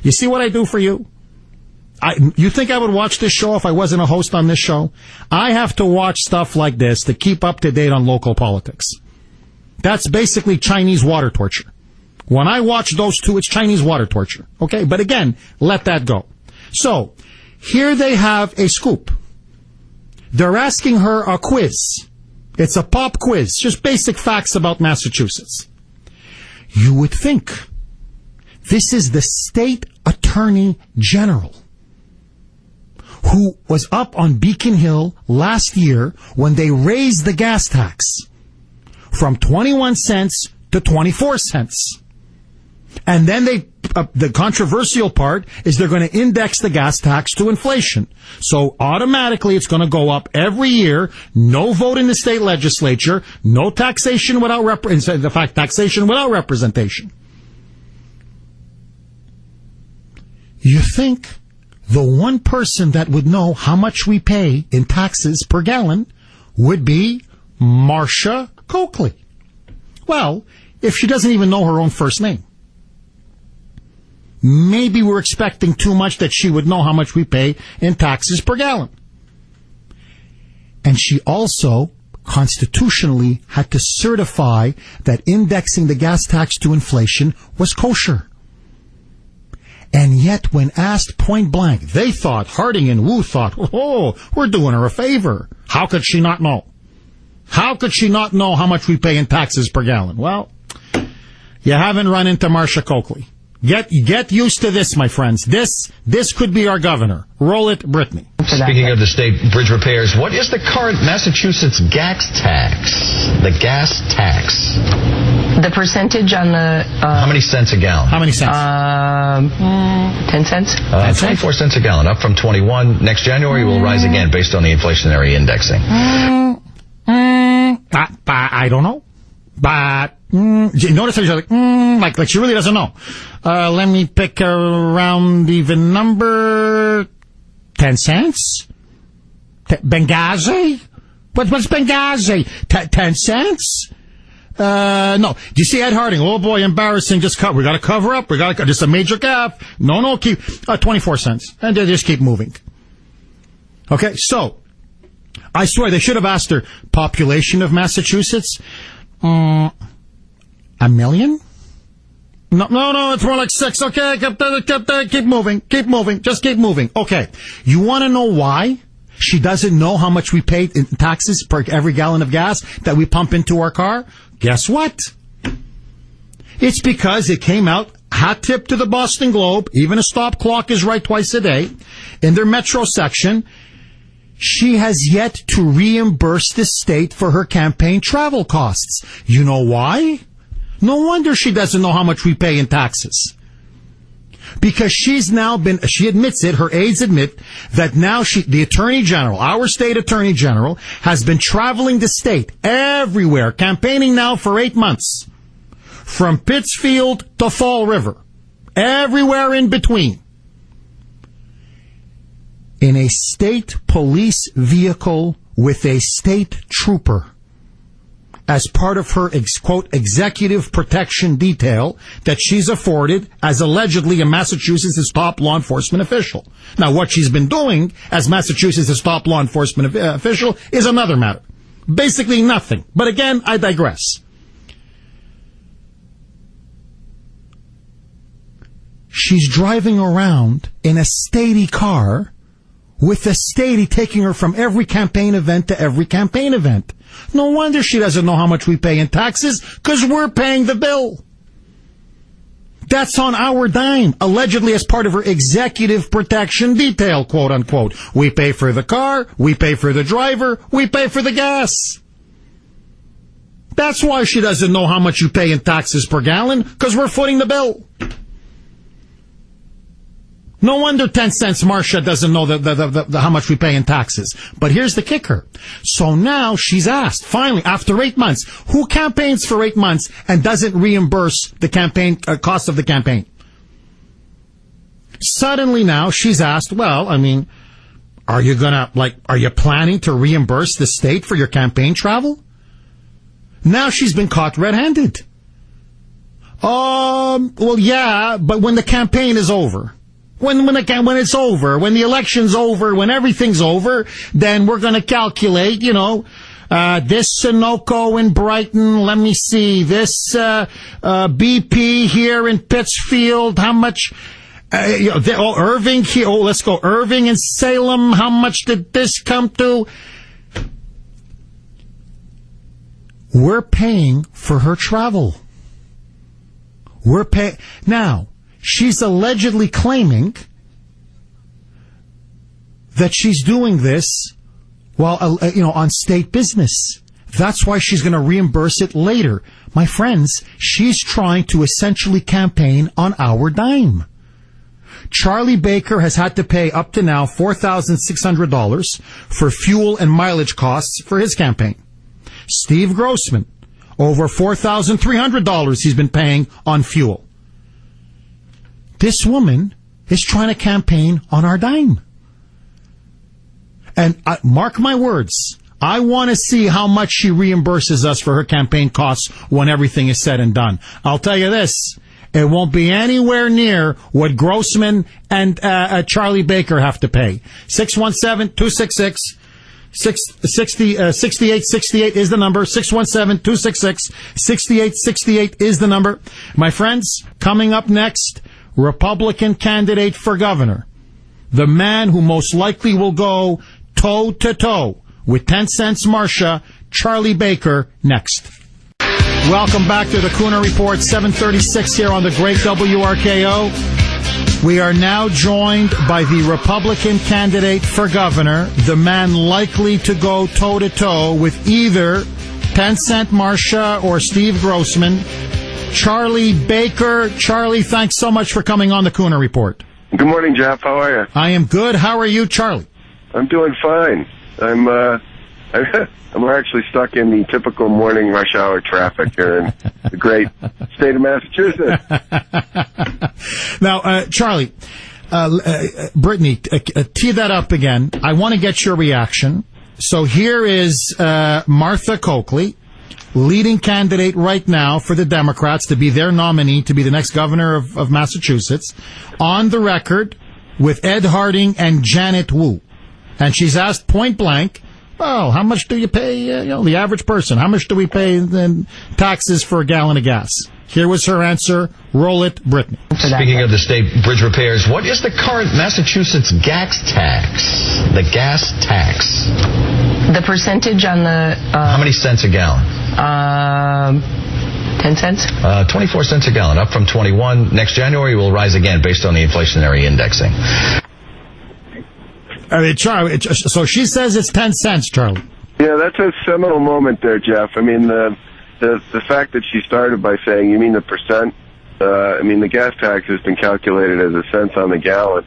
Speaker 1: You see what I do for you? You think I would watch this show if I wasn't a host on this show? I have to watch stuff like this to keep up to date on local politics. That's basically Chinese water torture. When I watch those two, it's Chinese water torture. Okay? But again, let that go. So, here they have a scoop. They're asking her a quiz. It's a pop quiz. Just basic facts about Massachusetts. You would think this is the state attorney general who was up on Beacon Hill last year when they raised the gas tax from 21 cents to 24 cents. And then the controversial part is they're going to index the gas tax to inflation. So automatically it's going to go up every year. No vote in the state legislature. No taxation without taxation without representation. You think the one person that would know how much we pay in taxes per gallon would be Marcia Coakley. Well, if she doesn't even know her own first name. Maybe we're expecting too much that she would know how much we pay in taxes per gallon. And she also constitutionally had to certify that indexing the gas tax to inflation was kosher. And yet, when asked point blank, they thought, Harding and Wu thought, oh, we're doing her a favor. How could she not know? How could she not know how much we pay in taxes per gallon? Well, you haven't run into Marcia Coakley. Get used to this, my friends. This could be our governor. Roll it, Brittany.
Speaker 16: Speaking of the state bridge repairs, what is the current Massachusetts gas tax? The gas tax.
Speaker 17: The percentage on the...
Speaker 16: How many cents a gallon?
Speaker 1: How many cents?
Speaker 17: 10 cents.
Speaker 16: 24 cents a gallon, up from 21. Next January will rise again based on the inflationary indexing.
Speaker 1: I don't know. But notice how she's like she really doesn't know. Let me pick a round even number. 10 cents? Benghazi? What's Benghazi? 10 cents? No. Do you see Ed Harding? Oh boy, embarrassing. We gotta cover up. Just a major gap. No, keep, 24 cents. And they just keep moving. Okay, so, I swear they should have asked her, population of Massachusetts? 1 million? No, it's more like 6. Okay, keep moving. Just keep moving. Okay, you want to know why she doesn't know how much we pay in taxes per every gallon of gas that we pump into our car? Guess what? It's because it came out, hat tip to the Boston Globe, even a stop clock is right twice a day, in their metro section. She has yet to reimburse the state for her campaign travel costs. You know why? No wonder she doesn't know how much we pay in taxes. Because she's now she admits it, her aides admit, that now the Attorney General, our state Attorney General, has been traveling the state everywhere, campaigning now for 8 months. From Pittsfield to Fall River. Everywhere in between. In a state police vehicle with a state trooper as part of her, quote, executive protection detail that she's afforded as allegedly a Massachusetts' top law enforcement official. Now, what she's been doing as Massachusetts' top law enforcement official is another matter. Basically nothing. But again, I digress. She's driving around in a statey car with the state taking her from every campaign event to every campaign event. No wonder she doesn't know how much we pay in taxes, because we're paying the bill. That's on our dime, allegedly as part of her executive protection detail, quote unquote. We pay for the car, we pay for the driver, we pay for the gas. That's why she doesn't know how much you pay in taxes per gallon, because we're footing the bill. No wonder 10 cents Marcia doesn't know how much we pay in taxes. But here's the kicker. So now she's asked, finally, after 8 months, who campaigns for 8 months and doesn't reimburse the campaign cost of the campaign? Suddenly now she's asked, well, I mean, are you planning to reimburse the state for your campaign travel? Now she's been caught red-handed. Well, yeah, but when the campaign is over. When it's over, when the election's over, when everything's over, then we're going to calculate, this Sunoco in Brighton, let me see, this BP here in Pittsfield, how much, Irving here, let's go, Irving and Salem, how much did this come to? We're paying for her travel. Now, she's allegedly claiming that she's doing this while, on state business. That's why she's going to reimburse it later. My friends, she's trying to essentially campaign on our dime. Charlie Baker has had to pay up to now $4,600 for fuel and mileage costs for his campaign. Steve Grossman, over $4,300 he's been paying on fuel. This woman is trying to campaign on our dime. And mark my words, I want to see how much she reimburses us for her campaign costs when everything is said and done. I'll tell you this, it won't be anywhere near what Grossman and Charlie Baker have to pay. 617-266 6868 is the number. 617-266-6868 is the number. My friends, coming up next, Republican candidate for governor, the man who most likely will go toe-to-toe with 10 cents Marcia, Charlie Baker, next. Welcome back to the Kuhner Report, 736 here on the great WRKO. We are now joined by the Republican candidate for governor, the man likely to go toe-to-toe with either 10 cent Marcia or Steve Grossman, Charlie Baker. Charlie, thanks so much for coming on the Kuhner Report.
Speaker 7: Good morning, Jeff. How are you?
Speaker 1: I am good. How are you, Charlie?
Speaker 7: I'm doing fine. I'm actually stuck in the typical morning rush hour traffic here in the great state of Massachusetts. Now,
Speaker 1: Charlie, Brittany, tee that up again. I want to get your reaction. So here is Martha Coakley, leading candidate right now for the Democrats to be their nominee to be the next governor of Massachusetts, on the record with Ed Harding and Janet Wu. And she's asked point blank, oh, how much do you pay, the average person? How much do we pay in taxes for a gallon of gas? Here was her answer. Roll it, Brittany.
Speaker 16: Speaking of the state bridge repairs, what is the current Massachusetts gas tax? The gas tax.
Speaker 17: The percentage on the...
Speaker 16: How many cents a gallon?
Speaker 17: 10 cents?
Speaker 16: 24 cents a gallon, up from 21. Next January will rise again based on the inflationary indexing.
Speaker 1: Charlie, so she says it's 10 cents, Charlie.
Speaker 7: Yeah, that's a seminal moment there, Jeff. I mean, the fact that she started by saying, you mean the percent? The gas tax has been calculated as a cents on the gallon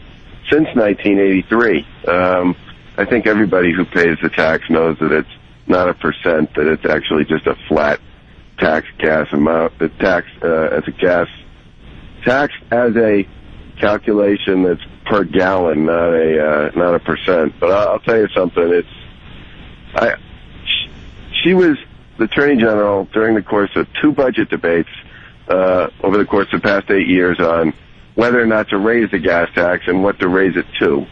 Speaker 7: since 1983. I think everybody who pays the tax knows that it's not a percent, that it's actually just a flat tax gas amount. The tax as a calculation that's per gallon, not a percent. But I'll tell you something. She was the Attorney General during the course of 2 budget debates over the course of the past 8 years on whether or not to raise the gas tax and what to raise it to.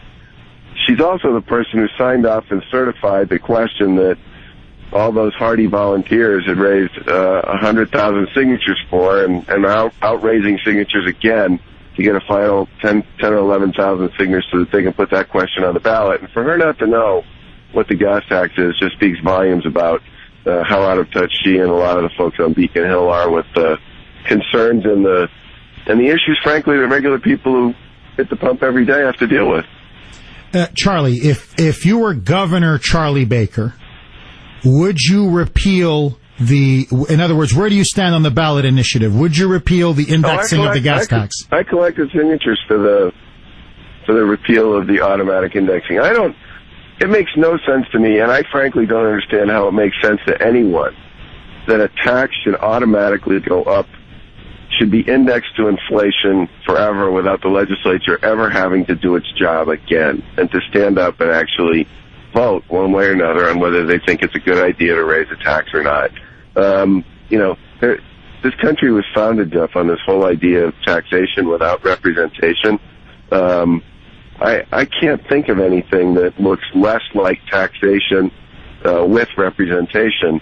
Speaker 7: She's also the person who signed off and certified the question that all those hardy volunteers had raised 100,000 signatures for, and are out raising signatures again to get a final 10 or 11,000 signatures so that they can put that question on the ballot. And for her not to know what the gas tax is just speaks volumes about how out of touch she and a lot of the folks on Beacon Hill are with the concerns and the issues, frankly, that regular people who hit the pump every day have to deal with.
Speaker 1: Charlie, if you were Governor Charlie Baker, would you repeal in other words, where do you stand on the ballot initiative? Would you repeal the indexing of the gas tax?
Speaker 7: I collected signatures for the repeal of the automatic indexing. It makes no sense to me, and I frankly don't understand how it makes sense to anyone that a tax should automatically go up, should be indexed to inflation forever without the legislature ever having to do its job again, and to stand up and actually vote one way or another on whether they think it's a good idea to raise a tax or not. This country was founded, Jeff, on this whole idea of taxation without representation. I can't think of anything that looks less like taxation with representation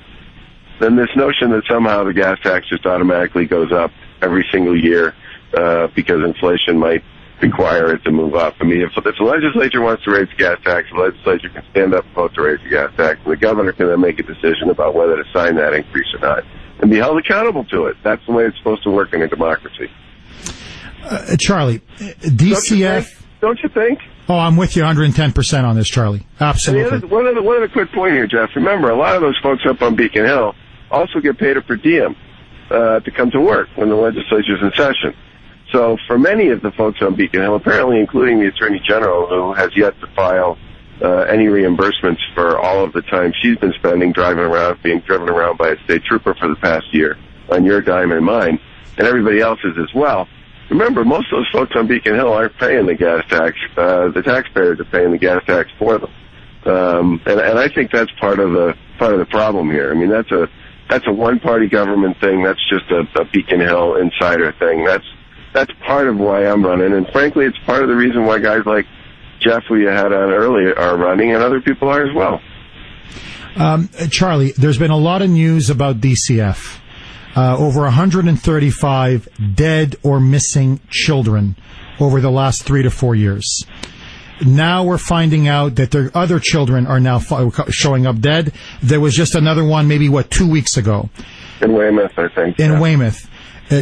Speaker 7: than this notion that somehow the gas tax just automatically goes up every single year because inflation might require it to move up. I mean, if the legislature wants to raise the gas tax, the legislature can stand up and vote to raise the gas tax, and the governor can then make a decision about whether to sign that increase or not and be held accountable to it. That's the way it's supposed to work in a democracy.
Speaker 1: Charlie, DCF...
Speaker 7: Don't you think?
Speaker 1: Oh, I'm with you 110% on this, Charlie. Absolutely.
Speaker 7: One other quick point here, Jeff. Remember, a lot of those folks up on Beacon Hill also get paid a per diem to come to work when the legislature's in session. So for many of the folks on Beacon Hill, apparently including the Attorney General, who has yet to file any reimbursements for all of the time she's been spending being driven around by a state trooper for the past year on your dime and mine, and everybody else's as well. Remember, most of those folks on Beacon Hill aren't paying the gas tax. The taxpayers are paying the gas tax for them, and I think that's part of the problem here. I mean, that's a one-party government thing. That's just a Beacon Hill insider thing. That's part of why I'm running, and frankly, it's part of the reason why guys like Jeff, who you had on earlier, are running, and other people are as well.
Speaker 1: Charlie, there's been a lot of news about DCF. Over 135 dead or missing children over the last 3 to 4 years. Now we're finding out that their other children are now showing up dead. There was just another one, maybe, 2 weeks ago.
Speaker 7: In Weymouth, I think.
Speaker 1: In Weymouth.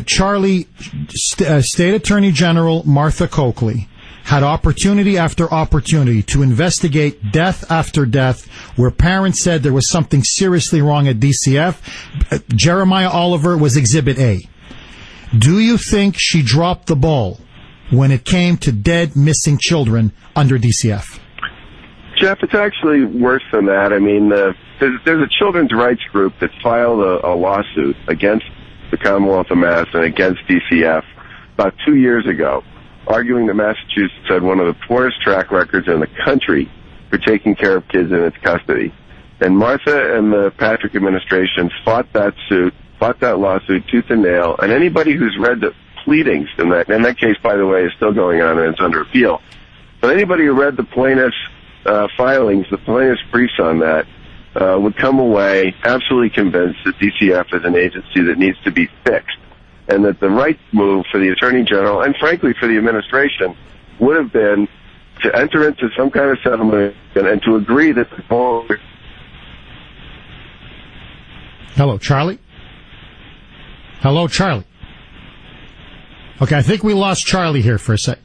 Speaker 1: Charlie, State Attorney General Martha Coakley had opportunity after opportunity to investigate death after death where parents said there was something seriously wrong at DCF. Jeremiah Oliver was Exhibit A. Do you think she dropped the ball when it came to dead, missing children under DCF?
Speaker 7: Jeff, it's actually worse than that. I mean, there's a children's rights group that filed a lawsuit against the Commonwealth of Mass and against DCF about 2 years ago, arguing that Massachusetts had one of the poorest track records in the country for taking care of kids in its custody. And Martha and the Patrick administration fought that lawsuit tooth and nail, and anybody who's read the pleadings in that case, by the way, is still going on and it's under appeal. But anybody who read the plaintiff's filings, the plaintiff's briefs on that, would come away absolutely convinced that DCF is an agency that needs to be fixed, and that the right move for the Attorney General, and frankly for the administration, would have been to enter into some kind of settlement and to agree that the whole...
Speaker 1: Hello, Charlie? Hello, Charlie? Okay, I think we lost Charlie here for a sec.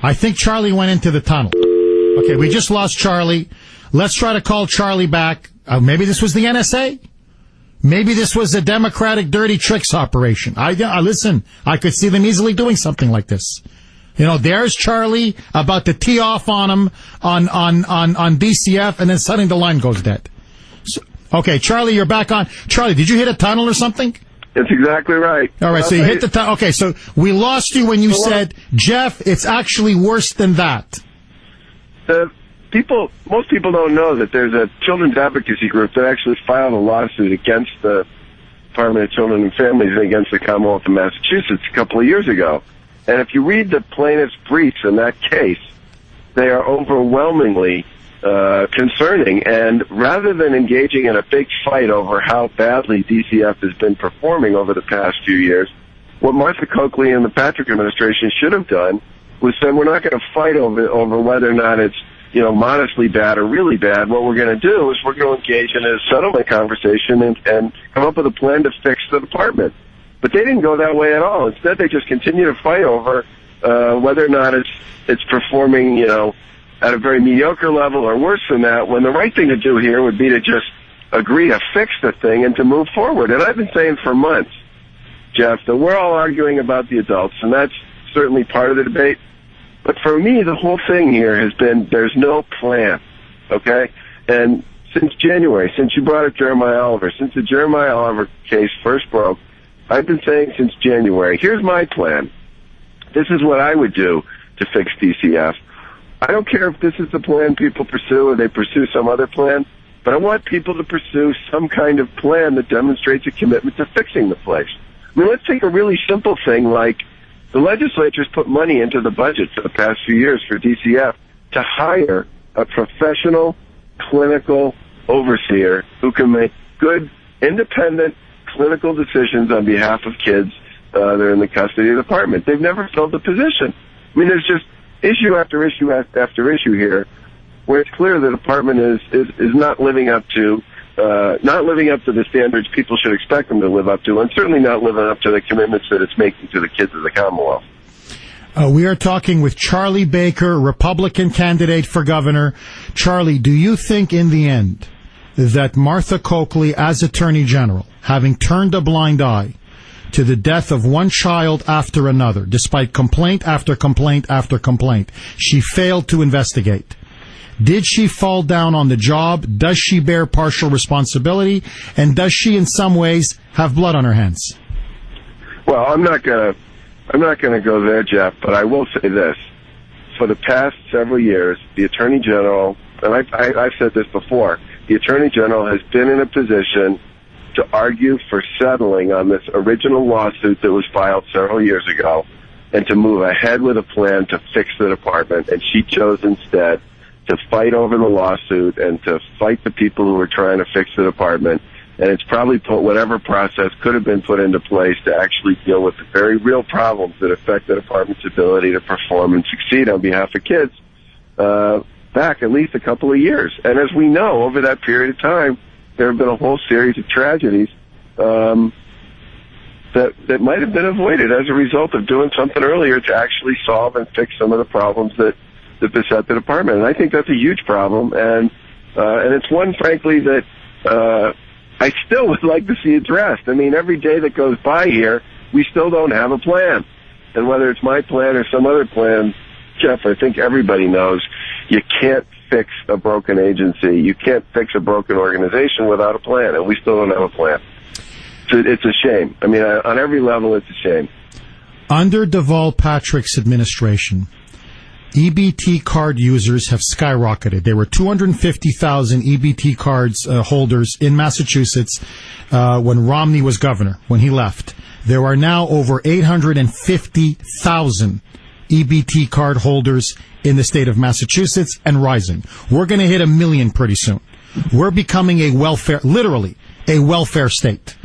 Speaker 1: I think Charlie went into the tunnel. Okay, we just lost Charlie. Let's try to call Charlie back. Maybe this was the NSA? Maybe this was a Democratic dirty tricks operation. Listen, I could see them easily doing something like this. You know, there's Charlie about to tee off on him on DCF, and then suddenly the line goes dead. So, okay, Charlie, you're back on. Charlie, did you hit a tunnel or something?
Speaker 7: That's exactly right.
Speaker 1: All right, so you hit the tunnel. Okay, so we lost you when you said, Jeff, it's actually worse than that.
Speaker 7: Most people don't know that there's a children's advocacy group that actually filed a lawsuit against the Department of Children and Families and against the Commonwealth of Massachusetts a couple of years ago. And if you read the plaintiff's briefs in that case, they are overwhelmingly concerning. And rather than engaging in a big fight over how badly DCF has been performing over the past few years,
Speaker 18: what Martha Coakley and the Patrick administration should have done was said, we're not going to fight over whether or not it's, modestly bad or really bad. What we're going to do is we're going to engage in a settlement conversation and come up with a plan to fix the department. But they didn't go that way at all. Instead, they just continue to fight over whether or not it's performing, at a very mediocre level or worse than that, when the right thing to do here would be to just agree to fix the thing and to move forward. And I've been saying for months, Jeff, that we're all arguing about the adults, and that's certainly part of the debate. But for me, the whole thing here has been there's no plan, okay? And since January, since you brought up Jeremiah Oliver, since the Jeremiah Oliver case first broke, I've been saying since January, here's my plan. This is what I would do to fix DCF. I don't care if this is the plan people pursue or they pursue some other plan, but I want people to pursue some kind of plan that demonstrates a commitment to fixing the place. I mean, let's take a really simple thing like the legislature's put money into the budget for the past few years for DCF to hire a professional clinical overseer who can make good, independent clinical decisions on behalf of kids that are in the custody of the department. They've never filled the position. I mean, there's just issue after issue after issue here where it's clear the department is not living up to the standards people should expect them to live up to, and certainly not living up to the commitments that it's making to the kids of the Commonwealth.
Speaker 1: We are talking with Charlie Baker, Republican candidate for governor. Charlie, do you think in the end that Martha Coakley, as Attorney General, having turned a blind eye to the death of one child after another, despite complaint after complaint after complaint, she failed to investigate? Did she fall down on the job? Does she bear partial responsibility? And does she, in some ways, have blood on her hands?
Speaker 18: Well, I'm not gonna go there, Jeff. But I will say this: for the past several years, the Attorney General, and I've said this before, the Attorney General has been in a position to argue for settling on this original lawsuit that was filed several years ago, and to move ahead with a plan to fix the department. And she chose instead to fight over the lawsuit and to fight the people who were trying to fix the department. And it's probably put whatever process could have been put into place to actually deal with the very real problems that affect the department's ability to perform and succeed on behalf of kids back at least a couple of years. And as we know, over that period of time, there have been a whole series of tragedies that might have been avoided as a result of doing something earlier to actually solve and fix some of the problems that beset the department. And I think that's a huge problem, and it's one, frankly, that I still would like to see addressed. I mean, every day that goes by here, we still don't have a plan. And whether it's my plan or some other plan, Jeff, I think everybody knows you can't fix a broken agency. You can't fix a broken organization without a plan, and we still don't have a plan. So it's a shame. I mean, on every level, it's a shame.
Speaker 1: Under Deval Patrick's administration, EBT card users have skyrocketed. There were 250,000 EBT cards holders in Massachusetts when Romney was governor, when he left. There are now over 850,000 EBT card holders in the state of Massachusetts and rising. We're going to hit 1 million pretty soon. We're becoming literally a welfare state.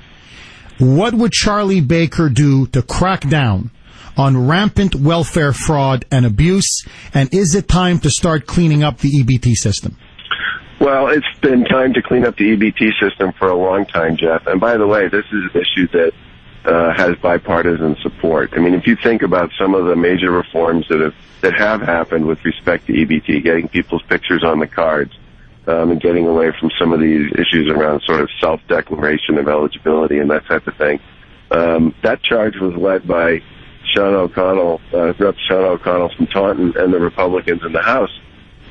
Speaker 1: What would Charlie Baker do to crack down on rampant welfare fraud and abuse, and is it time to start cleaning up the EBT system?
Speaker 18: Well, it's been time to clean up the EBT system for a long time, Jeff. And by the way, this is an issue that has bipartisan support. I mean, if you think about some of the major reforms that have happened with respect to EBT, getting people's pictures on the cards, and getting away from some of these issues around sort of self-declaration of eligibility and that type of thing, that charge was led by Rep. Sean O'Connell from Taunton and the Republicans in the House.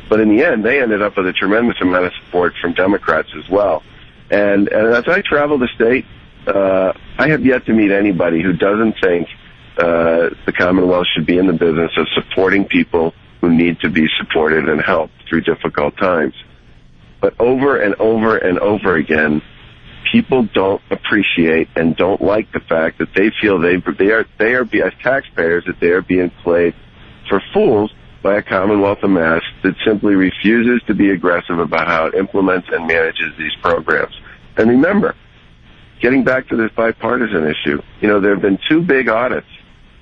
Speaker 18: But in the end, they ended up with a tremendous amount of support from Democrats as well. And as I travel the state, I have yet to meet anybody who doesn't think the Commonwealth should be in the business of supporting people who need to be supported and helped through difficult times. But over and over and over again, people don't appreciate and don't like the fact that they feel they are as taxpayers that they are being played for fools by a Commonwealth of mass that simply refuses to be aggressive about how it implements and manages these programs. And remember, getting back to this bipartisan issue, there have been 2 big audits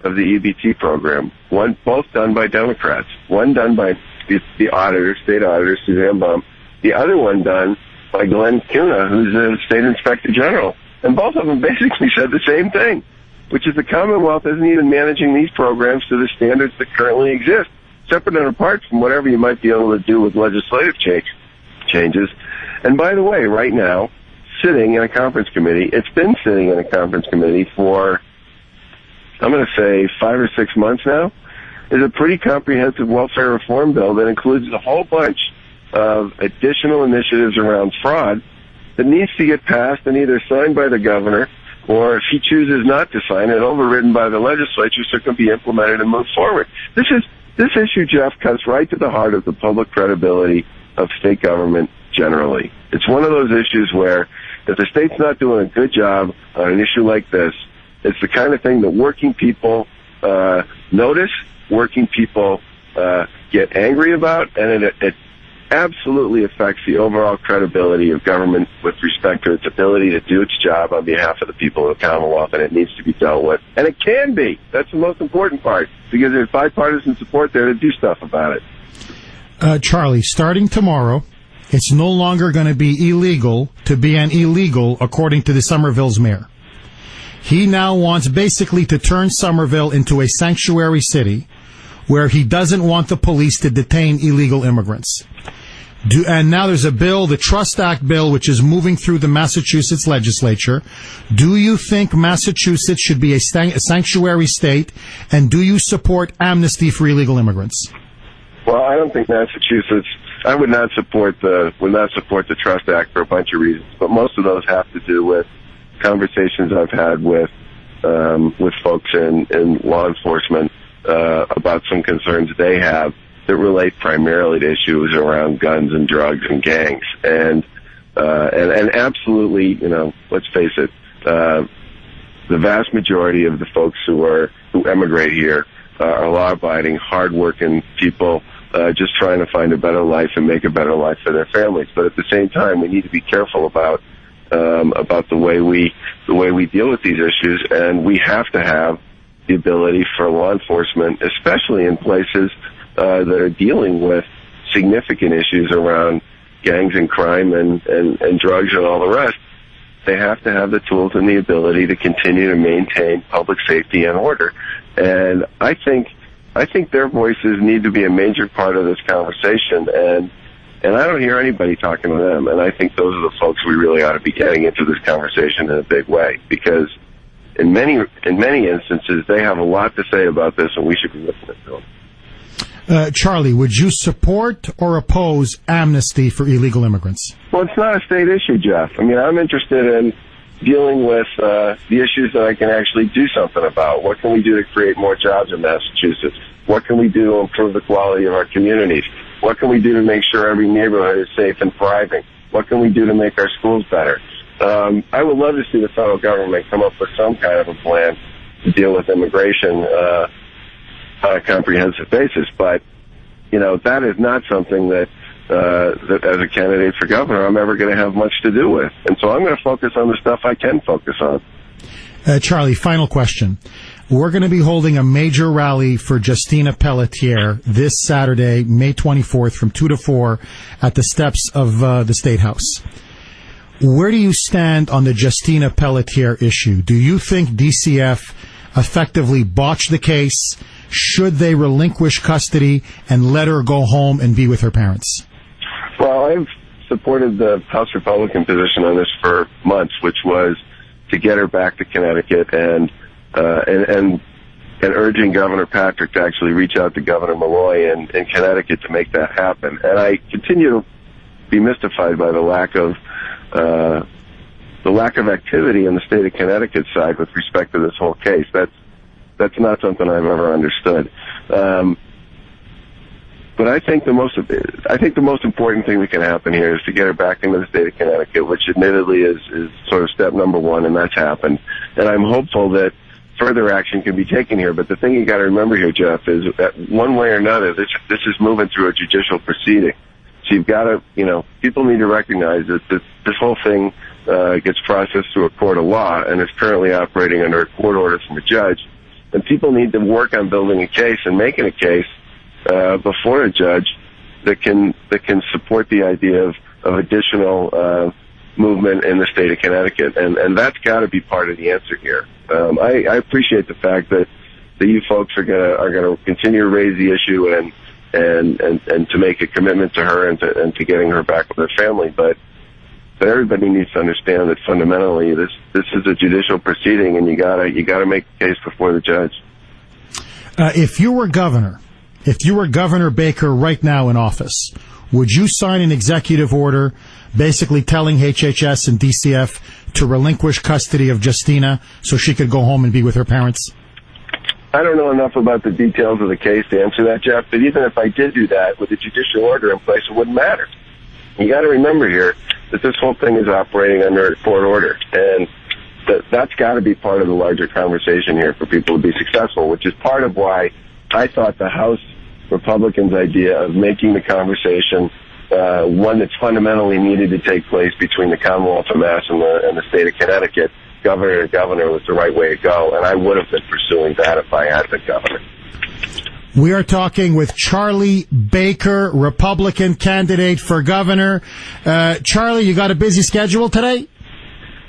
Speaker 18: of the EBT program. Both done by Democrats. One done by the auditor, state auditor, Suzanne Baum. The other one done by Glenn Kuhner, who's the state inspector general. And both of them basically said the same thing, which is the Commonwealth isn't even managing these programs to the standards that currently exist, separate and apart from whatever you might be able to do with legislative changes. And by the way, right now, sitting in a conference committee, it's been sitting in a conference committee for, I'm going to say 5 or 6 months now, is a pretty comprehensive welfare reform bill that includes a whole bunch of additional initiatives around fraud that needs to get passed and either signed by the governor, or if he chooses not to sign it, overridden by the legislature so it can be implemented and move forward. This issue, Jeff, cuts right to the heart of the public credibility of state government generally. It's one of those issues where if the state's not doing a good job on an issue like this, it's the kind of thing that working people notice, working people get angry about, and it absolutely affects the overall credibility of government with respect to its ability to do its job on behalf of the people of the Commonwealth, and it needs to be dealt with. And it can be. That's the most important part, because there's bipartisan support there to do stuff about it.
Speaker 1: Charlie, starting tomorrow, it's no longer going to be illegal to be an illegal, according to the Somerville's mayor. He now wants basically to turn Somerville into a sanctuary city where he doesn't want the police to detain illegal immigrants. And now there's a bill, the Trust Act bill, which is moving through the Massachusetts legislature. Do you think Massachusetts should be a sanctuary state, and do you support amnesty for illegal immigrants?
Speaker 18: Well, I don't think Massachusetts. I would not support the Trust Act for a bunch of reasons, but most of those have to do with conversations I've had with folks in law enforcement about some concerns they have that relate primarily to issues around guns and drugs and gangs, and absolutely, let's face it, the vast majority of the folks who emigrate here are law-abiding, hard-working people, just trying to find a better life and make a better life for their families. But at the same time, we need to be careful about the way we deal with these issues, and we have to have the ability for law enforcement, especially in places that are dealing with significant issues around gangs and crime and drugs and all the rest. They have to have the tools and the ability to continue to maintain public safety and order. And I think their voices need to be a major part of this conversation, and I don't hear anybody talking to them, and I think those are the folks we really ought to be getting into this conversation in a big way, because in many instances they have a lot to say about this, and we should be listening to them.
Speaker 1: Charlie, would you support or oppose amnesty for illegal immigrants?
Speaker 18: Well, it's not a state issue, Jeff. I mean, I'm interested in dealing with the issues that I can actually do something about. What can we do to create more jobs in Massachusetts? What can we do to improve the quality of our communities? What can we do to make sure every neighborhood is safe and thriving? What can we do to make our schools better? I would love to see the federal government come up with some kind of a plan to deal with immigration on a comprehensive basis. But, that is not something that as a candidate for governor, I'm ever going to have much to do with. And so I'm going to focus on the stuff I can focus on.
Speaker 1: Charlie, final question. We're going to be holding a major rally for Justina Pelletier this Saturday, May 24th, from 2 to 4 at the steps of the State House. Where do you stand on the Justina Pelletier issue? Do you think DCF effectively botched the case? Should they relinquish custody and let her go home and be with her parents?
Speaker 18: Well, I've supported the House Republican position on this for months, which was to get her back to Connecticut and urging Governor Patrick to actually reach out to Governor Malloy in Connecticut to make that happen. And I continue to be mystified by the lack of activity on the state of Connecticut side with respect to this whole case. That's not something I've ever understood. But I think the most important thing that can happen here is to get her back into the state of Connecticut, which admittedly is sort of step number one, and that's happened. And I'm hopeful that further action can be taken here. But the thing you got to remember here, Jeff, is that one way or another, this is moving through a judicial proceeding. So you've got to, people need to recognize that this whole thing gets processed through a court of law and is currently operating under a court order from a judge. And people need to work on building a case and making a case before a judge that can support the idea of additional movement in the state of Connecticut, and that's got to be part of the answer here. I appreciate the fact that you folks are gonna continue to raise the issue and to make a commitment to her and to getting her back with her family, but everybody needs to understand that fundamentally this is a judicial proceeding, and you gotta make the case before the judge.
Speaker 1: If you were Governor Baker right now in office, would you sign an executive order basically telling HHS and DCF to relinquish custody of Justina so she could go home and be with her parents?
Speaker 18: I don't know enough about the details of the case to answer that, Jeff, but even if I did do that with a judicial order in place, it wouldn't matter. You got to remember here that this whole thing is operating under a court order, and that's got to be part of the larger conversation here for people to be successful, which is part of why I thought the House Republicans' idea of making the conversation one that's fundamentally needed to take place between the Commonwealth of Mass and the state of Connecticut, governor to governor, was the right way to go, and I would have been pursuing that if I had been governor.
Speaker 1: We are talking with Charlie Baker, Republican candidate for governor. Charlie, you got a busy schedule today?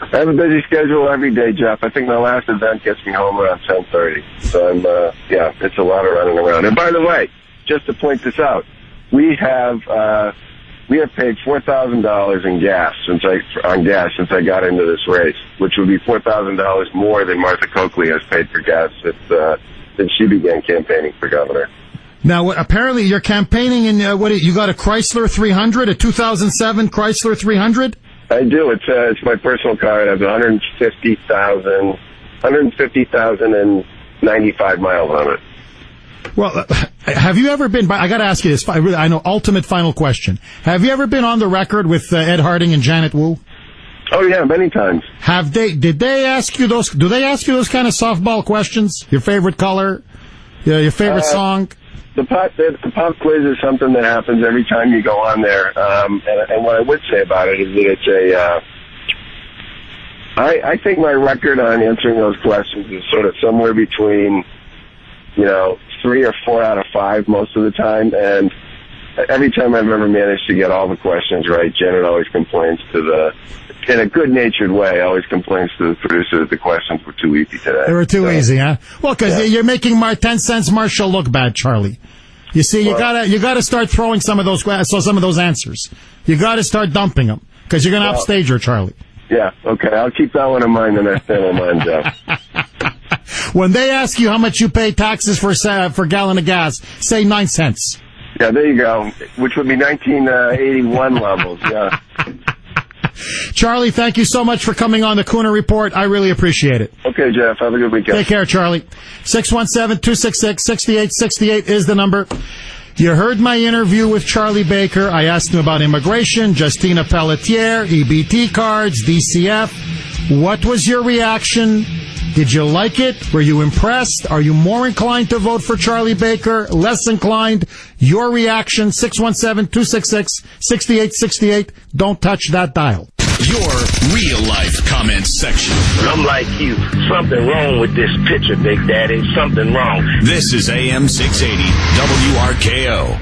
Speaker 18: I have a busy schedule every day, Jeff. I think my last event gets me home around 10:30. So it's a lot of running around. And by the way, just to point this out, we have paid $4,000 in gas since I got into this race, which would be $4,000 more than Martha Coakley has paid for gas since she began campaigning for governor.
Speaker 1: Now, apparently you're campaigning in you got a Chrysler 300, a 2007 Chrysler 300?
Speaker 18: I do. It's my personal car. It has 150,095 miles on it.
Speaker 1: Well, have you ever been, I got to ask you this, I know, ultimate final question. Have you ever been on the record with Ed Harding and Janet Wu?
Speaker 18: Oh, yeah, many times.
Speaker 1: Do they ask you those kind of softball questions? Your favorite color? Your favorite song?
Speaker 18: The pop quiz is something that happens every time you go on there. And what I would say about it is that I think my record on answering those questions is sort of somewhere between, 3 or 4 out of 5 most of the time. And every time I've ever managed to get all the questions right, Janet always complains in a good-natured way, always complains to the producer that the questions were too easy today. They
Speaker 1: were too easy, huh? Well, because you're making my 10 cents Marshall look bad, Charlie. You see, you gotta start throwing some of those answers. You gotta start dumping them, because you're gonna upstage her, Charlie.
Speaker 18: Yeah, okay, I'll keep that one in mind the next time I'm on, Jeff.
Speaker 1: When they ask you how much you pay taxes for a gallon of gas, say 9 cents.
Speaker 18: Yeah, there you go, which would be 1981 levels, yeah.
Speaker 1: Charlie, thank you so much for coming on the Kuhner Report. I really appreciate it.
Speaker 18: Okay, Jeff. Have a good weekend.
Speaker 1: Take care, Charlie. 617-266-6868 is the number. You heard my interview with Charlie Baker. I asked him about immigration, Justina Pelletier, EBT cards, DCF. What was your reaction? Did you like it? Were you impressed? Are you more inclined to vote for Charlie Baker? Less inclined? Your reaction, 617-266-6868. Don't touch that dial.
Speaker 13: Your real-life comments section.
Speaker 19: I'm like you. Something wrong with this picture, Big Daddy. Something wrong.
Speaker 13: This is AM 680 WRKO.